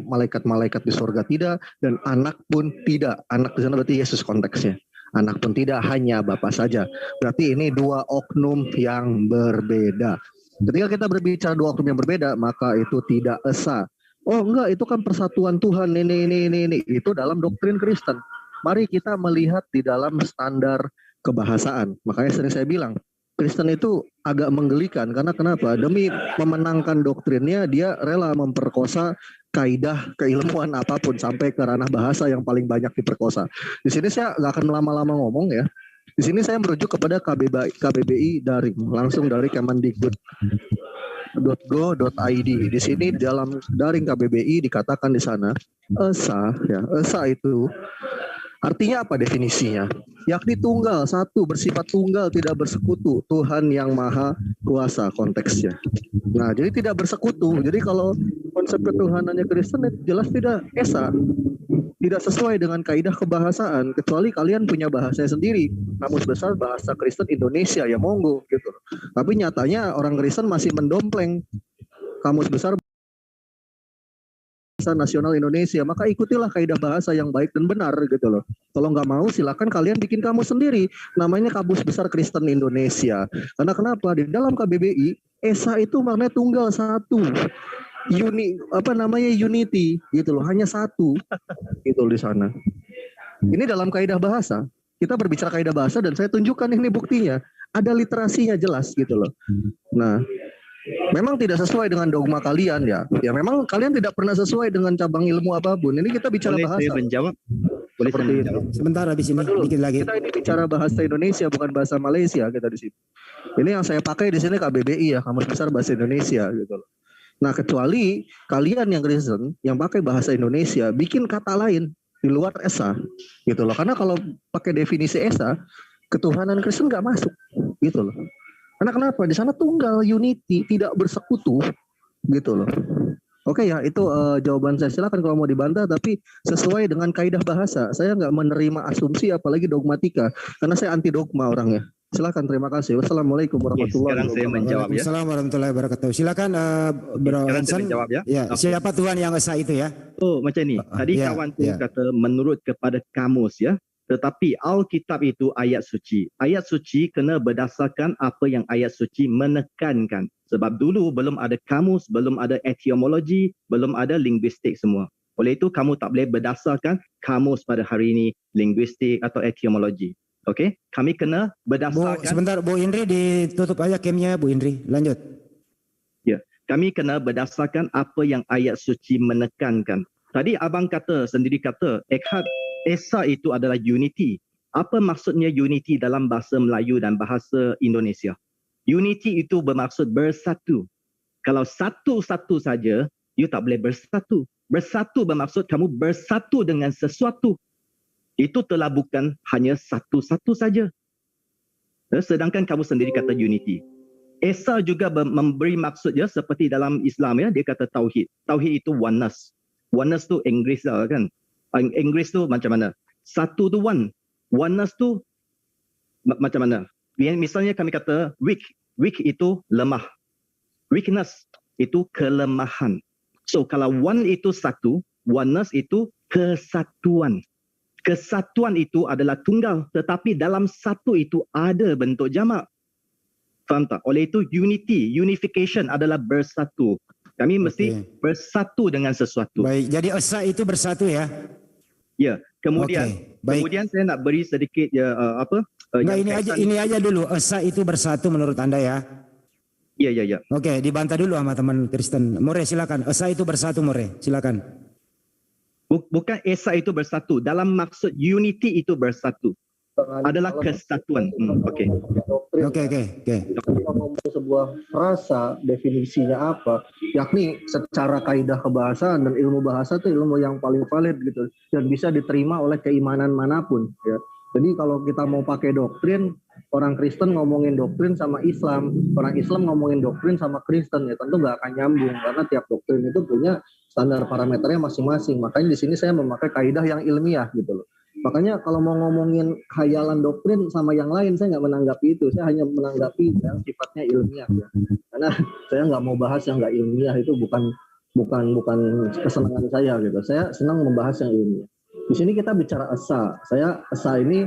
Malaikat-malaikat di surga tidak, dan anak pun tidak. Anak di sana berarti Yesus konteksnya. Anak pun tidak, hanya Bapa saja. Berarti ini dua oknum yang berbeda. Ketika kita berbicara dua oknum yang berbeda, maka itu tidak esa. Oh enggak, itu kan persatuan Tuhan, ini. Itu dalam doktrin Kristen. Mari kita melihat di dalam standar kebahasaan. Makanya sering saya bilang, Kristen itu agak menggelikan. Karena kenapa? Demi memenangkan doktrinnya, dia rela memperkosa kaidah keilmuan apapun sampai ke ranah bahasa yang paling banyak diperkosa. Di sini saya nggak akan lama-lama ngomong ya. Di sini saya merujuk kepada KBBI daring, langsung dari Kemendikbud.go.id. Di sini dalam daring KBBI dikatakan di sana, esa itu artinya apa definisinya? Yakni tunggal, satu, bersifat tunggal, tidak bersekutu, Tuhan yang maha kuasa konteksnya. Nah, jadi tidak bersekutu. Jadi kalau konsep ketuhanannya Kristen jelas tidak esa, tidak sesuai dengan kaidah kebahasaan, kecuali kalian punya bahasanya sendiri. Kamus Besar Bahasa Kristen Indonesia, ya monggo gitu. Tapi nyatanya orang Kristen masih mendompleng Kamus Besar Bahasa Nasional Indonesia, maka ikutilah kaidah bahasa yang baik dan benar gitu loh. Kalau nggak mau silakan kalian bikin kamus sendiri, namanya Kamus Besar Kristen Indonesia. Karena kenapa? Di dalam KBBI esa itu maknanya tunggal, satu, unity gitu loh, hanya satu gitu di sana. Ini dalam kaidah bahasa, kita berbicara kaidah bahasa dan saya tunjukkan ini buktinya, ada literasinya jelas gitu loh. Nah, memang tidak sesuai dengan dogma kalian ya. Ya memang kalian tidak pernah sesuai dengan cabang ilmu apapun. Ini kita bicara Boleh bahasa. saya menjawab? Boleh saya menjawab? Sebentar habis ini, dikit lagi. Kita ini bicara bahasa Indonesia, bukan bahasa Malaysia kita di sini. Ini yang saya pakai di sini KBBI ya, Kamus Besar Bahasa Indonesia gitu loh. Nah, kecuali kalian yang Kristen yang pakai bahasa Indonesia bikin kata lain di luar esa gitu loh. Karena kalau pakai definisi esa, ketuhanan Kristen nggak masuk gitu loh. Karena kenapa? Di sana tunggal, unity, tidak bersekutu, gitu loh. Oke ya, itu jawaban saya. Silakan kalau mau dibantah, tapi sesuai dengan kaidah bahasa. Saya nggak menerima asumsi, apalagi dogmatika, karena saya anti dogma orangnya. Silakan, terima kasih. Wassalamualaikum warahmatullahi wabarakatuh. Sekarang saya menjawab ya. Assalamualaikum warahmatullahi wabarakatuh. Silakan Bro Hansen. Menjawab ya. Ya, siapa Tuhan yang esa itu ya? Oh, macam ni. Tadi kawan tu kata menurut kepada kamus ya. Tetapi Alkitab itu ayat suci. Ayat suci kena berdasarkan apa yang ayat suci menekankan. Sebab dulu belum ada kamus, belum ada etiologi, belum ada linguistik semua. Oleh itu kamu tak boleh berdasarkan kamus pada hari ini, linguistik atau etiologi. Okey? Kami kena berdasarkan... Sebentar, Bu Indri ditutup aja camnya, Bu Indri. Lanjut. Ya, kami kena berdasarkan apa yang ayat suci menekankan. Tadi abang sendiri kata, esa itu adalah unity. Apa maksudnya unity dalam bahasa Melayu dan bahasa Indonesia? Unity itu bermaksud bersatu. Kalau satu-satu saja, you tak boleh bersatu. Bersatu bermaksud kamu bersatu dengan sesuatu. Itu telah bukan hanya satu-satu saja. Sedangkan kamu sendiri kata unity. Esa juga memberi maksud ya, seperti dalam Islam ya, dia kata tauhid. Tauhid itu oneness. Oneness tu Inggeris lah kan. Inggeris tu macam mana? Satu tu one. Oneness tu macam mana? Misalnya kami kata weak. Weak itu lemah. Weakness itu kelemahan. So kalau one itu satu, oneness itu kesatuan. Kesatuan itu adalah tunggal. Tetapi dalam satu itu ada bentuk jamak. Faham tak? Oleh itu unity, unification adalah bersatu. Kami mesti bersatu dengan sesuatu. Baik, jadi esa itu bersatu ya? Ya, kemudian saya nak beri sedikit ini aja dulu. Esa itu bersatu menurut Anda ya? Ya. Oke, dibantah dulu sama teman Kristen. More silakan. Esa itu bersatu, More. Silakan. Bukan esa itu bersatu. Dalam maksud unity itu bersatu. Adalah kesatuan. Oke. Kita ngomong sebuah frasa, definisinya apa, yakni secara kaidah kebahasaan dan ilmu bahasa itu ilmu yang paling valid gitu dan bisa diterima oleh keimanan manapun ya. Jadi kalau kita mau pakai doktrin, orang Kristen ngomongin doktrin sama Islam, orang Islam ngomongin doktrin sama Kristen ya tentu nggak akan nyambung karena tiap doktrin itu punya standar parameternya masing-masing. Makanya di sini saya memakai kaidah yang ilmiah gitu loh. Makanya kalau mau ngomongin khayalan doktrin sama yang lain, saya nggak menanggapi itu. Saya hanya menanggapi yang sifatnya ilmiah ya. Karena saya nggak mau bahas yang nggak ilmiah, itu bukan kesenangan saya gitu. Saya senang membahas yang ilmiah. Di sini kita bicara esa. Esa ini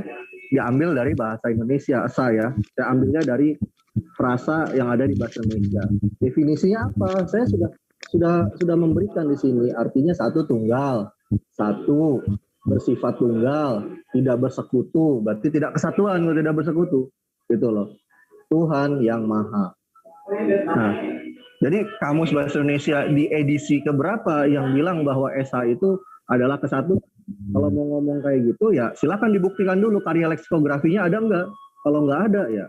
diambil dari bahasa Indonesia, esa ya. Saya ambilnya dari frasa yang ada di bahasa Indonesia. Definisinya apa? Saya sudah memberikan di sini. Artinya satu tunggal, satu bersifat tunggal, tidak bersekutu, berarti tidak kesatuan, tidak bersekutu, gitu loh. Tuhan yang maha. Nah, jadi Kamus Bahasa Indonesia di edisi keberapa yang bilang bahwa esa itu adalah kesatuan? Kalau mau ngomong kayak gitu ya silakan dibuktikan dulu karya leksikografinya ada enggak. Kalau nggak ada ya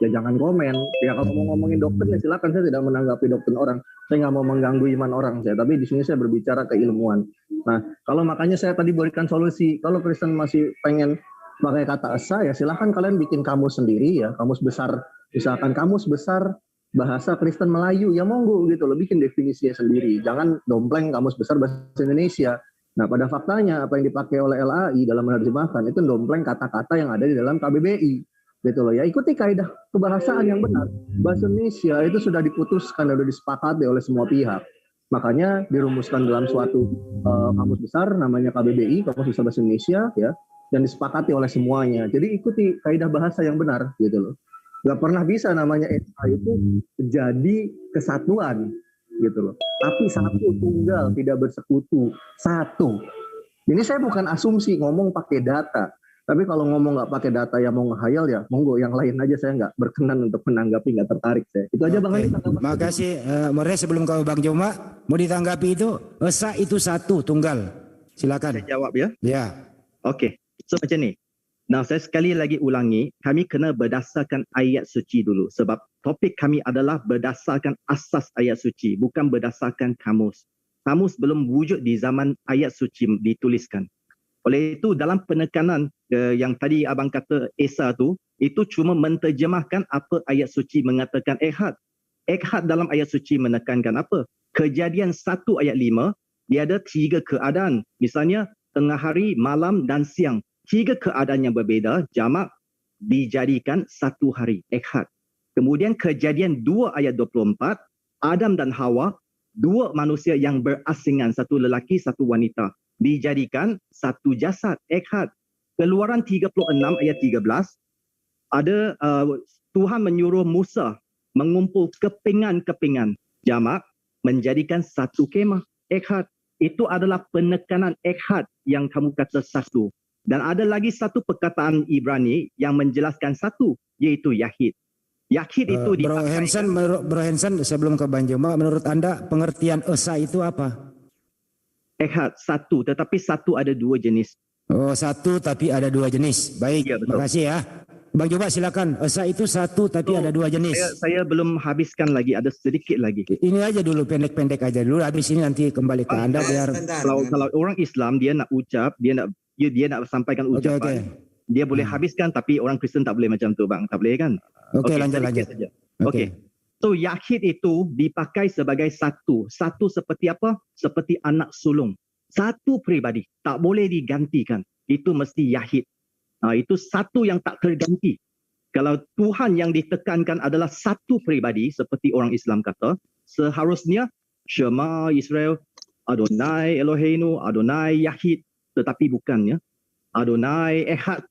jangan komen. Ya kalau mau ngomongin dokter ya silakan, saya tidak menanggapi dokter orang. Saya nggak mau mengganggu iman orang saya, tapi di sini saya berbicara keilmuan. Nah, kalau makanya saya tadi berikan solusi, kalau Kristen masih pengen pakai kata esa ya silahkan kalian bikin kamus sendiri ya, kamus besar, misalkan kamus besar bahasa Kristen Melayu, ya monggo gitu loh, bikin definisinya sendiri. Jangan dompleng kamus besar bahasa Indonesia. Nah, pada faktanya apa yang dipakai oleh LAI dalam menerjemahkan itu dompleng kata-kata yang ada di dalam KBBI. Gitu loh ya, ikuti kaidah kebahasaan yang benar. Bahasa Indonesia itu sudah diputuskan, sudah disepakati oleh semua pihak. Makanya dirumuskan dalam suatu kamus besar namanya KBBI, Kamus Besar Bahasa Indonesia ya, yang disepakati oleh semuanya. Jadi ikuti kaidah bahasa yang benar gitu loh. Gak pernah bisa namanya esa itu jadi kesatuan gitu loh. Tapi satu tunggal, tidak bersekutu, satu. Ini saya bukan asumsi, ngomong pakai data. Tapi kalau ngomong nggak pakai data ya mau ngehayal ya monggo, yang lain aja saya nggak berkenan untuk menanggapi, nggak tertarik saya. Itu aja Bang Andi. Makasih. Murni sebelum kau Bang Joma mau ditanggapi itu, esa itu satu tunggal. Silakan. Saya jawab ya. Ya. Okey. So macam ni. Nah, saya sekali lagi ulangi, kami kena berdasarkan ayat suci dulu sebab topik kami adalah berdasarkan asas ayat suci, bukan berdasarkan kamus. Kamus belum wujud di zaman ayat suci dituliskan. Oleh itu dalam penekanan yang tadi abang kata esa tu, itu cuma menterjemahkan apa ayat suci mengatakan ehad. Ehad dalam ayat suci menekankan apa? Kejadian 1 ayat 5, dia ada 3 keadaan. Misalnya tengah hari, malam dan siang. 3 keadaan yang berbeza, jamak dijadikan 1 hari, ehad. Kemudian kejadian 2 ayat 24, Adam dan Hawa, 2 manusia yang berasingan, 1 lelaki, 1 wanita. Dijadikan 1 jasad, ehad. Keluaran 36 ayat 13, ada Tuhan menyuruh Musa mengumpul kepingan-kepingan, jamak menjadikan 1 kemah, ehad. Itu adalah penekanan ehad yang kamu kata 1. Dan ada lagi 1 perkataan Ibrani yang menjelaskan 1, yaitu yahid. Yahid itu Bro Hansen, sebelum ke Bang Joma, menurut Anda pengertian esa itu apa? Ehad 1, tetapi 1 ada 2 jenis. Oh, 1 tapi ada 2 jenis. Baik, ya, terima kasih ya. Bang Joma silakan. Esa itu 1 tapi ada 2 jenis. Saya belum habiskan lagi, ada sedikit lagi. Ini aja dulu, pendek-pendek aja dulu. Habis ini nanti kembali ke Anda biar kalau orang Islam dia nak ucap, dia nak sampaikan ucapan. Dia boleh habiskan, tapi orang Kristen tak boleh macam tu bang, tak boleh kan? Okey, lanjut. Okey. So yahid itu dipakai sebagai 1 seperti apa? Seperti anak sulung. 1 peribadi, tak boleh digantikan. Itu mesti yahid. Itu 1 yang tak terganti. Kalau Tuhan yang ditekankan adalah 1 peribadi, seperti orang Islam kata, seharusnya Shema Israel, Adonai Eloheinu, Adonai Yahid, tetapi bukannya Adonai Ehad.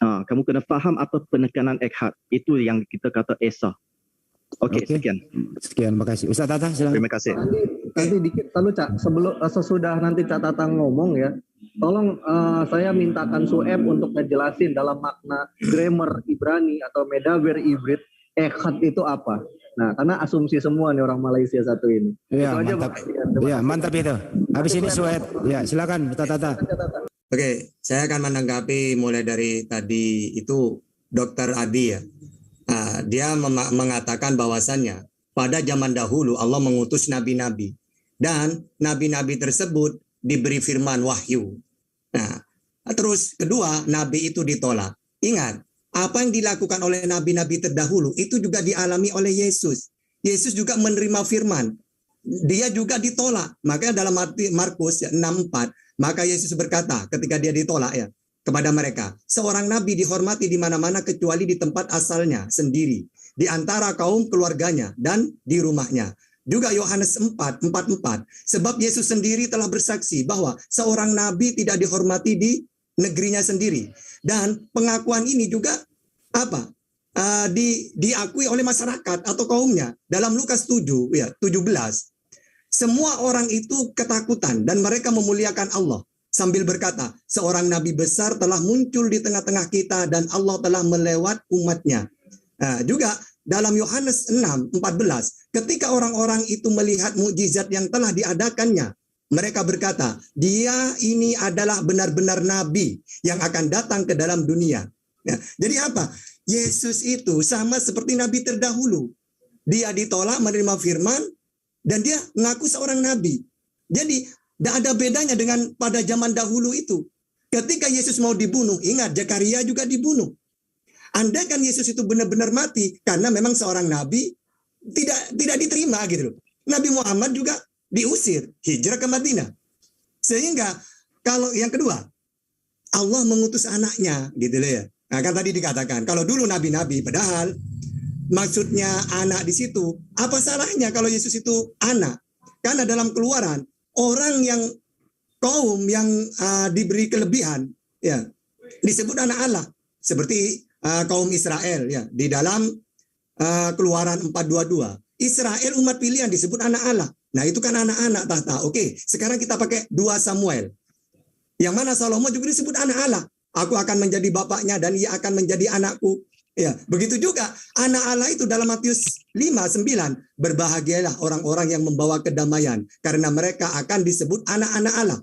Kamu kena faham apa penekanan Ehad. Itu yang kita kata Esa. Okey, sekian. Sekian, makasih. Ustaz Tata, silakan. Terima kasih. Nanti dikit lalu Cak, sesudah nanti Cak Tata ngomong ya, tolong saya mintakan Sueb untuk ngejelasin dalam makna grammar Ibrani atau Medaber Ibrit, ehad itu apa. Nah, karena asumsi semua nih orang Malaysia satu ini. Iya, itu mantap. Aja, Iya, mantap itu. Habis ini Sueb. Ya, silakan Ustaz Tata. Oke, saya akan menanggapi mulai dari tadi itu Dr. Adi ya. Dia mengatakan bahwasannya pada zaman dahulu Allah mengutus nabi-nabi dan nabi-nabi tersebut diberi firman wahyu. Nah, terus kedua, nabi itu ditolak. Ingat, apa yang dilakukan oleh nabi-nabi terdahulu itu juga dialami oleh Yesus. Yesus juga menerima firman. Dia juga ditolak. Makanya dalam Markus 6:4, maka Yesus berkata ketika dia ditolak ya kepada mereka, seorang nabi dihormati di mana-mana kecuali di tempat asalnya sendiri, di antara kaum keluarganya dan di rumahnya. Juga Yohanes 4:44, sebab Yesus sendiri telah bersaksi bahwa seorang nabi tidak dihormati di negerinya sendiri. Dan pengakuan ini juga diakui oleh masyarakat atau kaumnya. Dalam Lukas 7:17, semua orang itu ketakutan dan mereka memuliakan Allah sambil berkata, seorang nabi besar telah muncul di tengah-tengah kita dan Allah telah melewat umatnya. Juga dalam Yohanes 6:14, ketika orang-orang itu melihat mukjizat yang telah diadakannya, Mereka berkata, dia ini adalah benar-benar nabi yang akan datang ke dalam dunia. Ya, jadi apa? Yesus itu sama seperti nabi terdahulu. Dia ditolak menerima firman dan dia mengaku seorang nabi. Jadi tidak ada bedanya dengan pada zaman dahulu itu. Ketika Yesus mau dibunuh, ingat Zakaria juga dibunuh. Andaikan Yesus itu benar-benar mati karena memang seorang nabi, tidak diterima gitu loh. Nabi Muhammad juga diusir, hijrah ke Madinah. Sehingga kalau yang kedua, Allah mengutus anaknya gitu loh ya. Nah, kan tadi dikatakan kalau dulu nabi-nabi, padahal maksudnya anak di situ, apa salahnya kalau Yesus itu anak? Karena dalam Keluaran, orang yang kaum yang diberi kelebihan ya disebut anak Allah, seperti kaum Israel ya di dalam Keluaran 4:22. Israel umat pilihan disebut anak Allah. Nah, itu kan anak-anak tahta. Oke, sekarang kita pakai 2 Samuel. Yang mana Salomo juga disebut anak Allah. Aku akan menjadi bapaknya dan ia akan menjadi anakku. Ya, begitu juga anak Allah itu dalam Matius 5:9, berbahagialah orang-orang yang membawa kedamaian karena mereka akan disebut anak-anak Allah.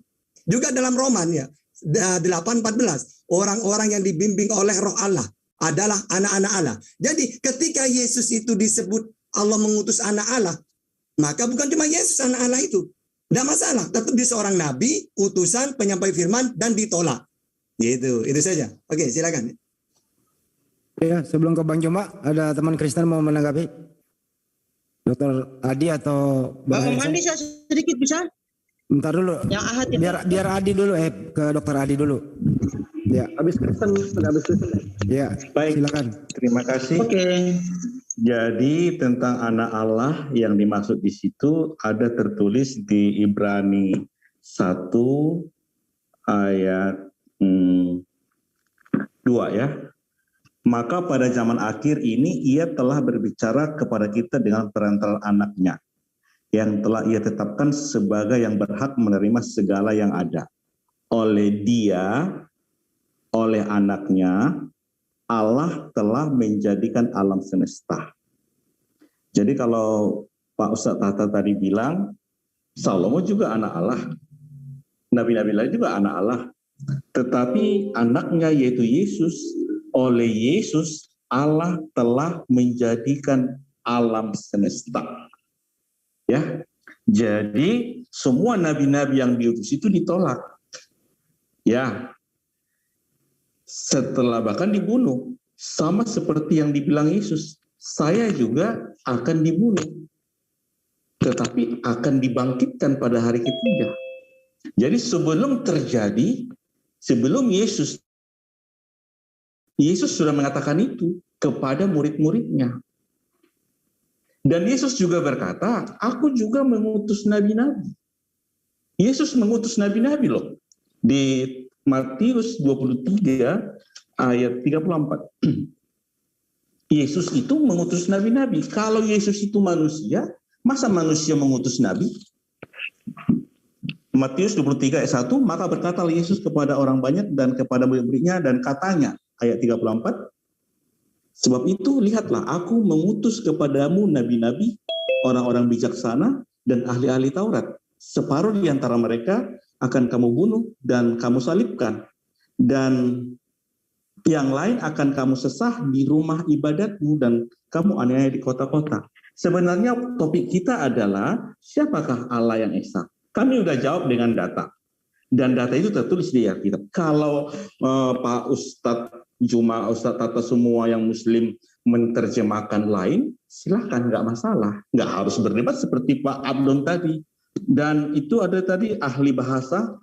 Juga dalam Roman ya 8:14, orang-orang yang dibimbing oleh Roh Allah adalah anak-anak Allah. Jadi ketika Yesus itu disebut Allah mengutus anak Allah, maka bukan cuma Yesus anak Allah itu. Tidak masalah, tetap dia seorang nabi, utusan, penyampai firman, dan ditolak. Gitu, itu saja. Oke, silakan. Ya, sebelum ke Bang Joma, ada teman Kristen mau menanggapi? Dr. Adi atau Bang Mandi saya sedikit bisa? Bentar dulu. Yang Ahad itu. Biar Adi dulu, ke Dr. Adi dulu. Ya. Habis Kristen. Ya, baik. Silakan. Terima kasih. Oke. Jadi tentang anak Allah yang dimaksud di situ ada tertulis di Ibrani 1 ayat 2 ya. Maka pada zaman akhir ini ia telah berbicara kepada kita dengan perantaraan anaknya yang telah ia tetapkan sebagai yang berhak menerima segala yang ada. Oleh dia, oleh anaknya, Allah telah menjadikan alam semesta. Jadi kalau Pak Ustadz Tahta tadi bilang, Salomo juga anak Allah. Nabi-nabi lain juga anak Allah. Tetapi anaknya yaitu Yesus, oleh Yesus Allah telah menjadikan alam semesta. Ya. Jadi semua nabi-nabi yang diutus itu ditolak. Ya. Setelah bahkan dibunuh, sama seperti yang dibilang Yesus, saya juga akan dibunuh, tetapi akan dibangkitkan pada hari ketiga. Jadi sebelum terjadi, sebelum Yesus sudah mengatakan itu kepada murid-muridnya. Dan Yesus juga berkata, aku juga mengutus nabi-nabi. Yesus mengutus nabi-nabi loh. Di Matius 23 ayat 34. Yesus itu mengutus nabi-nabi. Kalau Yesus itu manusia, masa manusia mengutus nabi? Matius 23 ayat 1, maka berkatalah Yesus kepada orang banyak dan kepada murid-muridnya dan katanya, ayat 34, sebab itu lihatlah aku mengutus kepadamu nabi-nabi, orang-orang bijaksana dan ahli-ahli Taurat. Separuh di antara mereka akan kamu bunuh dan kamu salibkan, dan yang lain akan kamu sesah di rumah ibadatmu dan kamu aniaya di kota-kota. Sebenarnya topik kita adalah siapakah Allah yang esa? Kami sudah jawab dengan data, dan data itu tertulis di Alkitab. Kalau Pak Ustadz Juma, Ustadz Tata semua yang Muslim menerjemahkan lain, silahkan, nggak masalah, nggak harus berdebat seperti Pak Abdon tadi. Dan itu ada tadi ahli bahasa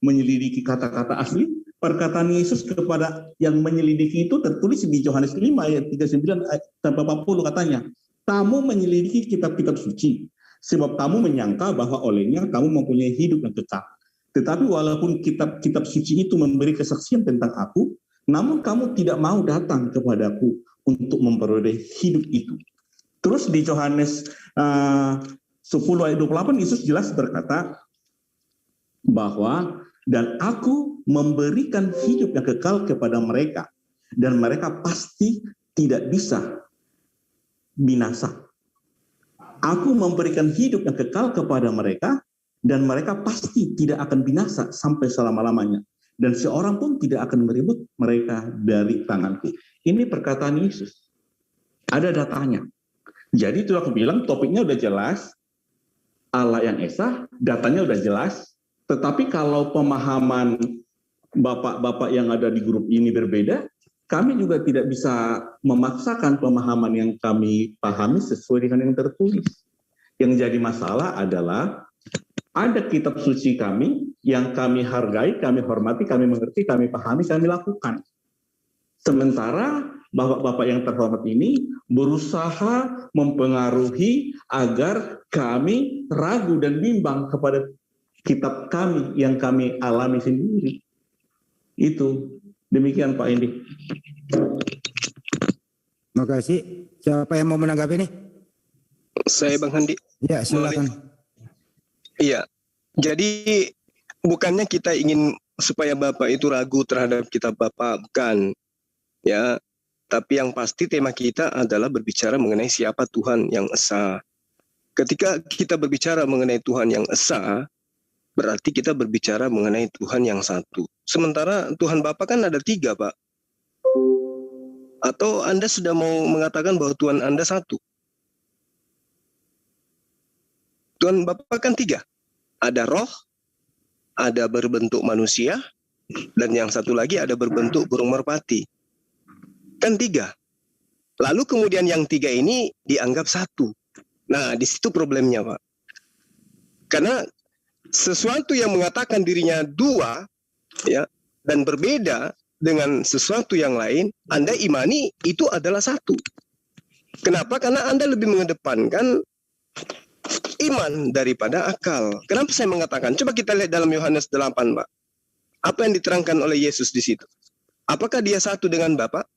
menyelidiki kata-kata asli. Perkataan Yesus kepada yang menyelidiki itu tertulis di Yohanes 5 ayat 39 sampai 40 katanya, kamu menyelidiki kitab-kitab suci sebab kamu menyangka bahwa olehnya kamu mempunyai hidup yang kekal. Tetapi walaupun kitab-kitab suci itu memberi kesaksian tentang aku, namun kamu tidak mau datang kepadaku untuk memperoleh hidup itu. Terus di Yohanes 10 ayat 28 Yesus jelas berkata bahwa dan aku memberikan hidup yang kekal kepada mereka dan mereka pasti tidak bisa binasa. Aku memberikan hidup yang kekal kepada mereka, dan mereka pasti tidak akan binasa sampai selama-lamanya. Dan seorang pun tidak akan merebut mereka dari tanganku. Ini perkataan Yesus. Ada datanya. Jadi itu aku bilang topiknya udah jelas. Allah yang Esa, datanya udah jelas. Tetapi kalau pemahaman bapak-bapak yang ada di grup ini berbeda, kami juga tidak bisa memaksakan pemahaman yang kami pahami sesuai dengan yang tertulis. Yang jadi masalah adalah ada kitab suci kami yang kami hargai, kami hormati, kami mengerti, kami pahami, kami lakukan. Sementara bapak-bapak yang terhormat ini berusaha mempengaruhi agar kami ragu dan bimbang kepada kitab kami yang kami alami sendiri. Itu. Demikian Pak Indi. Terima kasih. Siapa yang mau menanggapi ini? Saya Bang Handi. Ya, silakan. Iya. Jadi bukannya kita ingin supaya Bapak itu ragu terhadap kitab Bapak, bukan. Ya. Tapi yang pasti tema kita adalah berbicara mengenai siapa Tuhan yang esa. Ketika kita berbicara mengenai Tuhan yang esa, berarti kita berbicara mengenai Tuhan yang satu. Sementara Tuhan Bapa kan ada 3, Pak. Atau Anda sudah mau mengatakan bahwa Tuhan Anda satu? Tuhan Bapa kan 3. Ada roh, ada berbentuk manusia, dan yang satu lagi ada berbentuk burung merpati. Kan 3. Lalu kemudian yang 3 ini dianggap satu. Nah, di situ problemnya, Pak. Karena sesuatu yang mengatakan dirinya 2 ya dan berbeda dengan sesuatu yang lain, Anda imani itu adalah satu. Kenapa? Karena Anda lebih mengedepankan iman daripada akal. Kenapa saya mengatakan? Coba kita lihat dalam Yohanes 8, Pak. Apa yang diterangkan oleh Yesus di situ? Apakah dia satu dengan Bapa?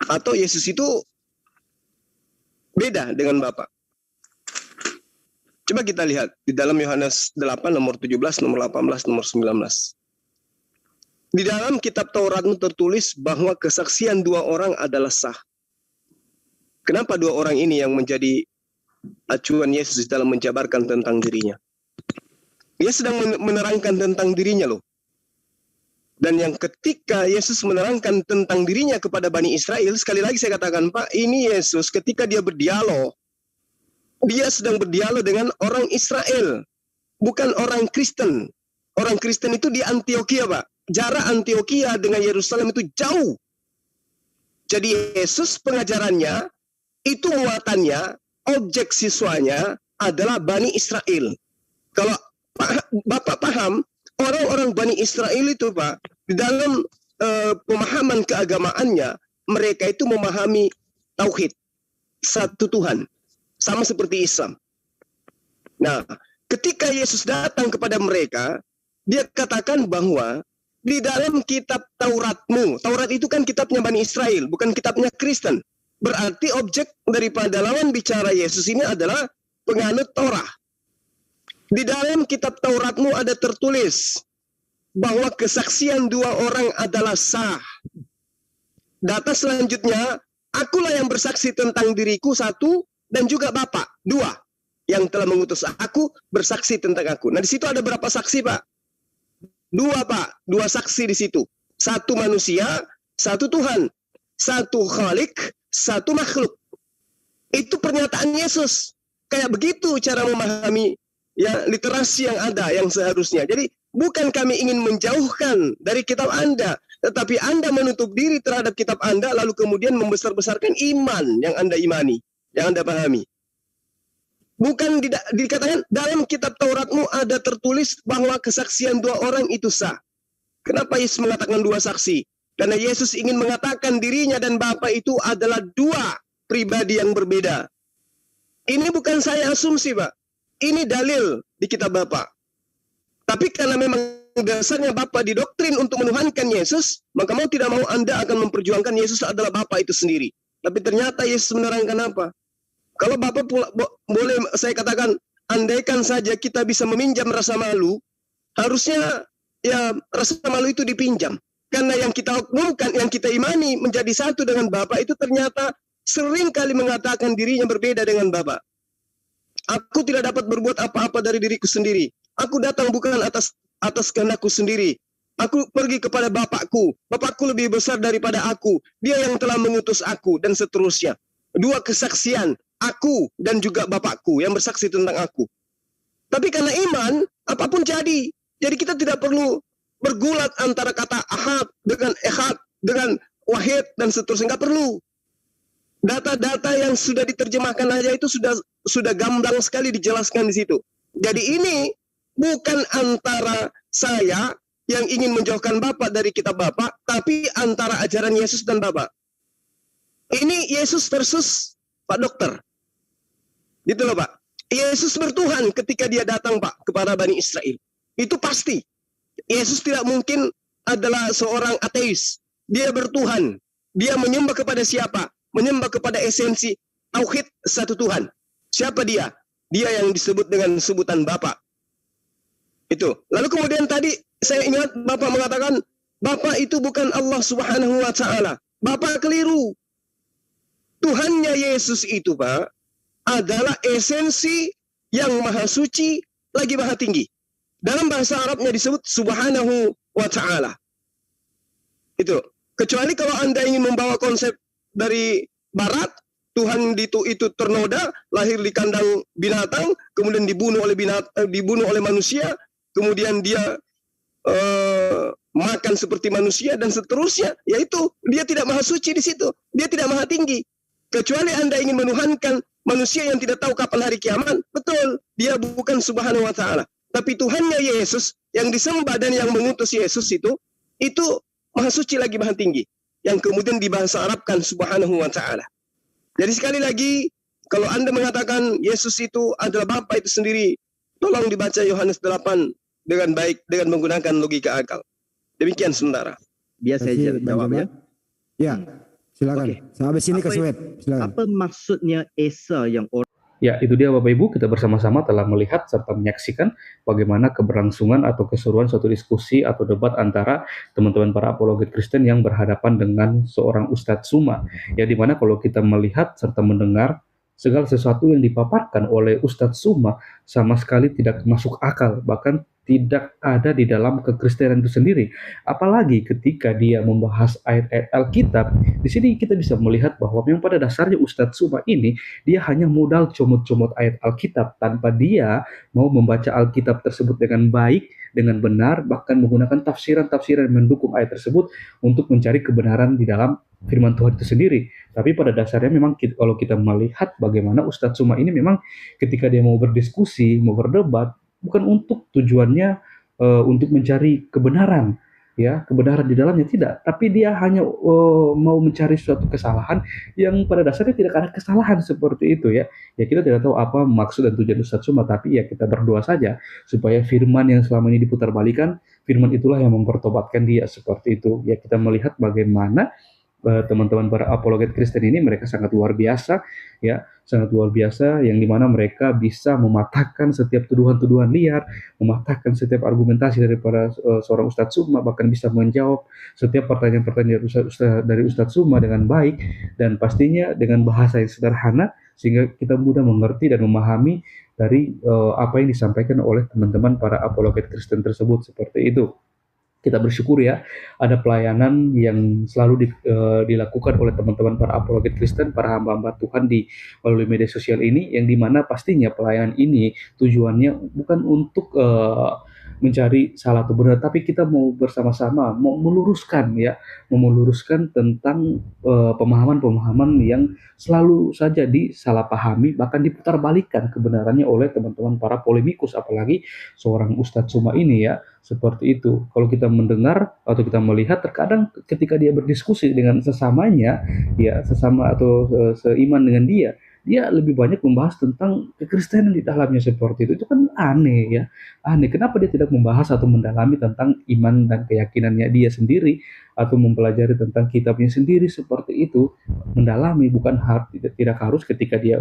Atau Yesus itu beda dengan Bapa? Coba kita lihat di dalam Yohanes 8 nomor 17, nomor 18, nomor 19. Di dalam kitab Taurat tertulis bahwa kesaksian 2 orang adalah sah. Kenapa 2 orang ini yang menjadi acuan Yesus dalam menjabarkan tentang dirinya? Dia sedang menerangkan tentang dirinya loh. Dan yang ketika Yesus menerangkan tentang dirinya kepada Bani Israel, sekali lagi saya katakan, Pak, ini Yesus ketika dia berdialog, dia sedang berdialog dengan orang Israel, bukan orang Kristen. Orang Kristen itu di Antioquia, Pak. Jarak Antioquia dengan Yerusalem itu jauh. Jadi Yesus pengajarannya, itu muatannya, objek siswanya adalah Bani Israel. Kalau Bapak paham, orang-orang Bani Israel itu, Pak, di dalam pemahaman keagamaannya, mereka itu memahami tauhid, satu Tuhan. Sama seperti Islam. Nah, ketika Yesus datang kepada mereka, dia katakan bahwa di dalam kitab Tauratmu, Taurat itu kan kitabnya Bani Israel, bukan kitabnya Kristen. Berarti objek daripada lawan bicara Yesus ini adalah penganut Torah. Di dalam kitab Tauratmu ada tertulis bahwa kesaksian 2 orang adalah sah. Data selanjutnya, akulah yang bersaksi tentang diriku 1, dan juga Bapa 2 yang telah mengutus aku bersaksi tentang aku. Nah, di situ ada berapa saksi, Pak? 2, Pak. 2 saksi di situ. 1 manusia, 1 Tuhan. 1 Khalik, 1 makhluk. Itu pernyataan Yesus. Kayak begitu cara memahami ya literasi yang ada, yang seharusnya. Jadi bukan kami ingin menjauhkan dari kitab Anda, tetapi Anda menutup diri terhadap kitab Anda, lalu kemudian membesar-besarkan iman yang Anda imani, yang Anda pahami. Bukan dikatakan dalam kitab Tauratmu ada tertulis bahwa kesaksian 2 orang itu sah. Kenapa Yesus mengatakan 2 saksi? Karena Yesus ingin mengatakan dirinya dan Bapa itu adalah 2 pribadi yang berbeda. Ini bukan saya asumsi, Pak. Ini dalil di kitab Bapa. Tapi karena memang dasarnya Bapa didoktrin untuk menuhankan Yesus, maka mau tidak mau Anda akan memperjuangkan Yesus adalah Bapa itu sendiri. Tapi ternyata Yesus menerangkan apa? Kalau Bapak boleh saya katakan, andaikan saja kita bisa meminjam rasa malu, harusnya ya rasa malu itu dipinjam. Karena yang kita umumkan, yang kita imani menjadi satu dengan Bapak itu ternyata sering kali mengatakan dirinya berbeda dengan Bapak. Aku tidak dapat berbuat apa-apa dari diriku sendiri. Aku datang bukan atas kehendakku sendiri. Aku pergi kepada Bapakku. Bapakku lebih besar daripada aku. Dia yang telah mengutus aku, dan seterusnya. Dua kesaksian, aku dan juga Bapakku yang bersaksi tentang aku. Tapi karena iman, apapun jadi. Jadi kita tidak perlu bergulat antara kata ahad dengan ehad, dengan wahid, dan seterusnya. Nggak perlu. Data-data yang sudah diterjemahkan aja itu sudah gamblang sekali dijelaskan di situ. Jadi ini bukan antara saya yang ingin menjauhkan Bapak dari kitab Bapak, tapi antara ajaran Yesus dan Bapak. Ini Yesus versus Pak Dokter. Gitu loh Pak. Yesus bertuhan ketika dia datang Pak kepada Bani Israel. Itu pasti. Yesus tidak mungkin adalah seorang ateis. Dia bertuhan. Dia menyembah kepada siapa? Menyembah kepada esensi tauhid satu Tuhan. Siapa dia? Dia yang disebut dengan sebutan Bapa. Itu. Lalu kemudian tadi saya ingat Bapak mengatakan Bapa itu bukan Allah Subhanahu wa taala. Bapak keliru. Tuhannya Yesus itu Pak adalah esensi yang maha suci lagi maha tinggi. Dalam bahasa Arabnya disebut Subhanahu wa taala. Itu. Kecuali kalau Anda ingin membawa konsep dari barat, Tuhan itu ternoda, lahir di kandang binatang, kemudian dibunuh oleh manusia, kemudian dia makan seperti manusia dan seterusnya. Yaitu dia tidak maha suci di situ, dia tidak maha tinggi. Kecuali Anda ingin menuhankan manusia yang tidak tahu kapan hari kiamat, betul, dia bukan Subhanahu wa taala. Tapi Tuhannya Yesus yang disembah dan yang mengutus Yesus itu maha suci lagi maha tinggi, yang kemudian dibahasa Arabkan Subhanahu wa ta'ala. Jadi sekali lagi, kalau Anda mengatakan Yesus itu adalah Bapa itu sendiri, tolong dibaca Yohanes 8 dengan baik, dengan menggunakan logika akal. Demikian sementara. Biasa saja jawabnya. Ya, silakan. Oke. Sampai sini ke Swed. Silakan. Apa maksudnya Esa yang orang Ya, itu dia Bapak Ibu, kita bersama-sama telah melihat serta menyaksikan bagaimana keberlangsungan atau keseruan suatu diskusi atau debat antara teman-teman para apologet Kristen yang berhadapan dengan seorang Ustadz Suma. Ya, dimana kalau kita melihat serta mendengar segala sesuatu yang dipaparkan oleh Ustadz Suma sama sekali tidak masuk akal, bahkan tidak ada di dalam kekristenan itu sendiri. Apalagi ketika dia membahas ayat-ayat Alkitab, di sini kita bisa melihat bahwa memang pada dasarnya Ustadz Suma ini dia hanya modal comot-comot ayat Alkitab tanpa dia mau membaca Alkitab tersebut dengan baik, dengan benar, bahkan menggunakan tafsiran-tafsiran yang mendukung ayat tersebut untuk mencari kebenaran di dalam firman Tuhan itu sendiri. Tapi pada dasarnya memang kalau kita melihat bagaimana Ustadz Suma ini memang ketika dia mau berdiskusi, mau berdebat, bukan untuk tujuannya untuk mencari kebenaran, ya kebenaran di dalamnya tidak, tapi dia hanya mau mencari suatu kesalahan yang pada dasarnya tidak ada kesalahan seperti itu ya. Ya kita tidak tahu apa maksud dan tujuan Ustadz Suma, tapi ya kita berdoa saja supaya firman yang selama ini diputarbalikan, firman itulah yang mempertobatkan dia seperti itu. Ya kita melihat bagaimana teman-teman para apologet Kristen ini mereka sangat luar biasa ya, sangat luar biasa yang dimana mereka bisa mematahkan setiap tuduhan-tuduhan liar, mematahkan setiap argumentasi daripada seorang Ustadz Suma, bahkan bisa menjawab setiap pertanyaan-pertanyaan dari Ustadz Suma dengan baik dan pastinya dengan bahasa yang sederhana sehingga kita mudah mengerti dan memahami dari apa yang disampaikan oleh teman-teman para apologet Kristen tersebut seperti itu. Kita bersyukur ya, ada pelayanan yang selalu dilakukan oleh teman-teman para apologet Kristen, para hamba-hamba Tuhan di melalui media sosial ini, yang dimana pastinya pelayanan ini tujuannya bukan untuk mencari salah atau benar, tapi kita mau bersama-sama mau meluruskan ya, meluruskan tentang pemahaman-pemahaman yang selalu saja disalahpahami, bahkan diputarbalikkan kebenarannya oleh teman-teman para polemikus, apalagi seorang Ustadz Suma ini ya. Seperti itu. Kalau kita mendengar atau kita melihat terkadang ketika dia berdiskusi dengan sesamanya, ya sesama atau seiman dengan dia lebih banyak membahas tentang kekristenan di dalamnya seperti itu. Itu kan aneh ya. Aneh. Kenapa dia tidak membahas atau mendalami tentang iman dan keyakinannya dia sendiri atau mempelajari tentang kitabnya sendiri seperti itu. Mendalami bukan tidak harus ketika dia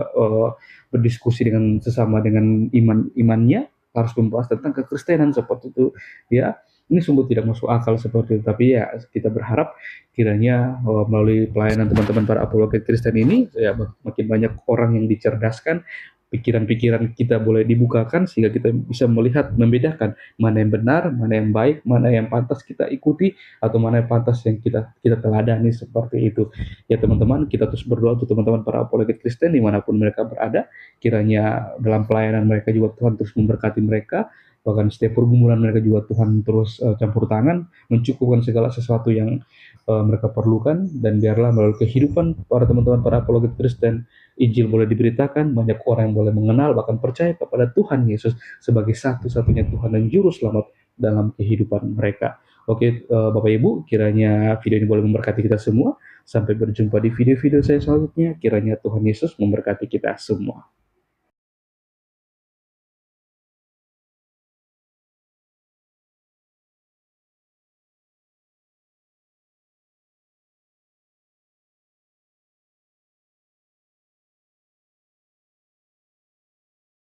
berdiskusi dengan sesama dengan imannya harus membahas tentang kekristenan seperti itu ya. Ini sungguh tidak masuk akal seperti itu, tapi ya kita berharap kiranya melalui pelayanan teman-teman para apologet Kristen ini ya makin banyak orang yang dicerdaskan, pikiran-pikiran kita boleh dibukakan sehingga kita bisa melihat, membedakan mana yang benar, mana yang baik, mana yang pantas kita ikuti, atau mana yang pantas yang kita teladani seperti itu. Ya teman-teman, kita terus berdoa untuk teman-teman para apologet Kristen dimanapun mereka berada, kiranya dalam pelayanan mereka juga Tuhan terus memberkati mereka, bahkan setiap pergumulan mereka juga Tuhan terus campur tangan, mencukupkan segala sesuatu yang mereka perlukan, dan biarlah melalui kehidupan para teman-teman para apologet Kristen, Injil boleh diberitakan, banyak orang yang boleh mengenal, bahkan percaya kepada Tuhan Yesus sebagai satu-satunya Tuhan dan Juru Selamat dalam kehidupan mereka. Oke, Bapak Ibu, kiranya video ini boleh memberkati kita semua. Sampai berjumpa di video-video saya selanjutnya. Kiranya Tuhan Yesus memberkati kita semua.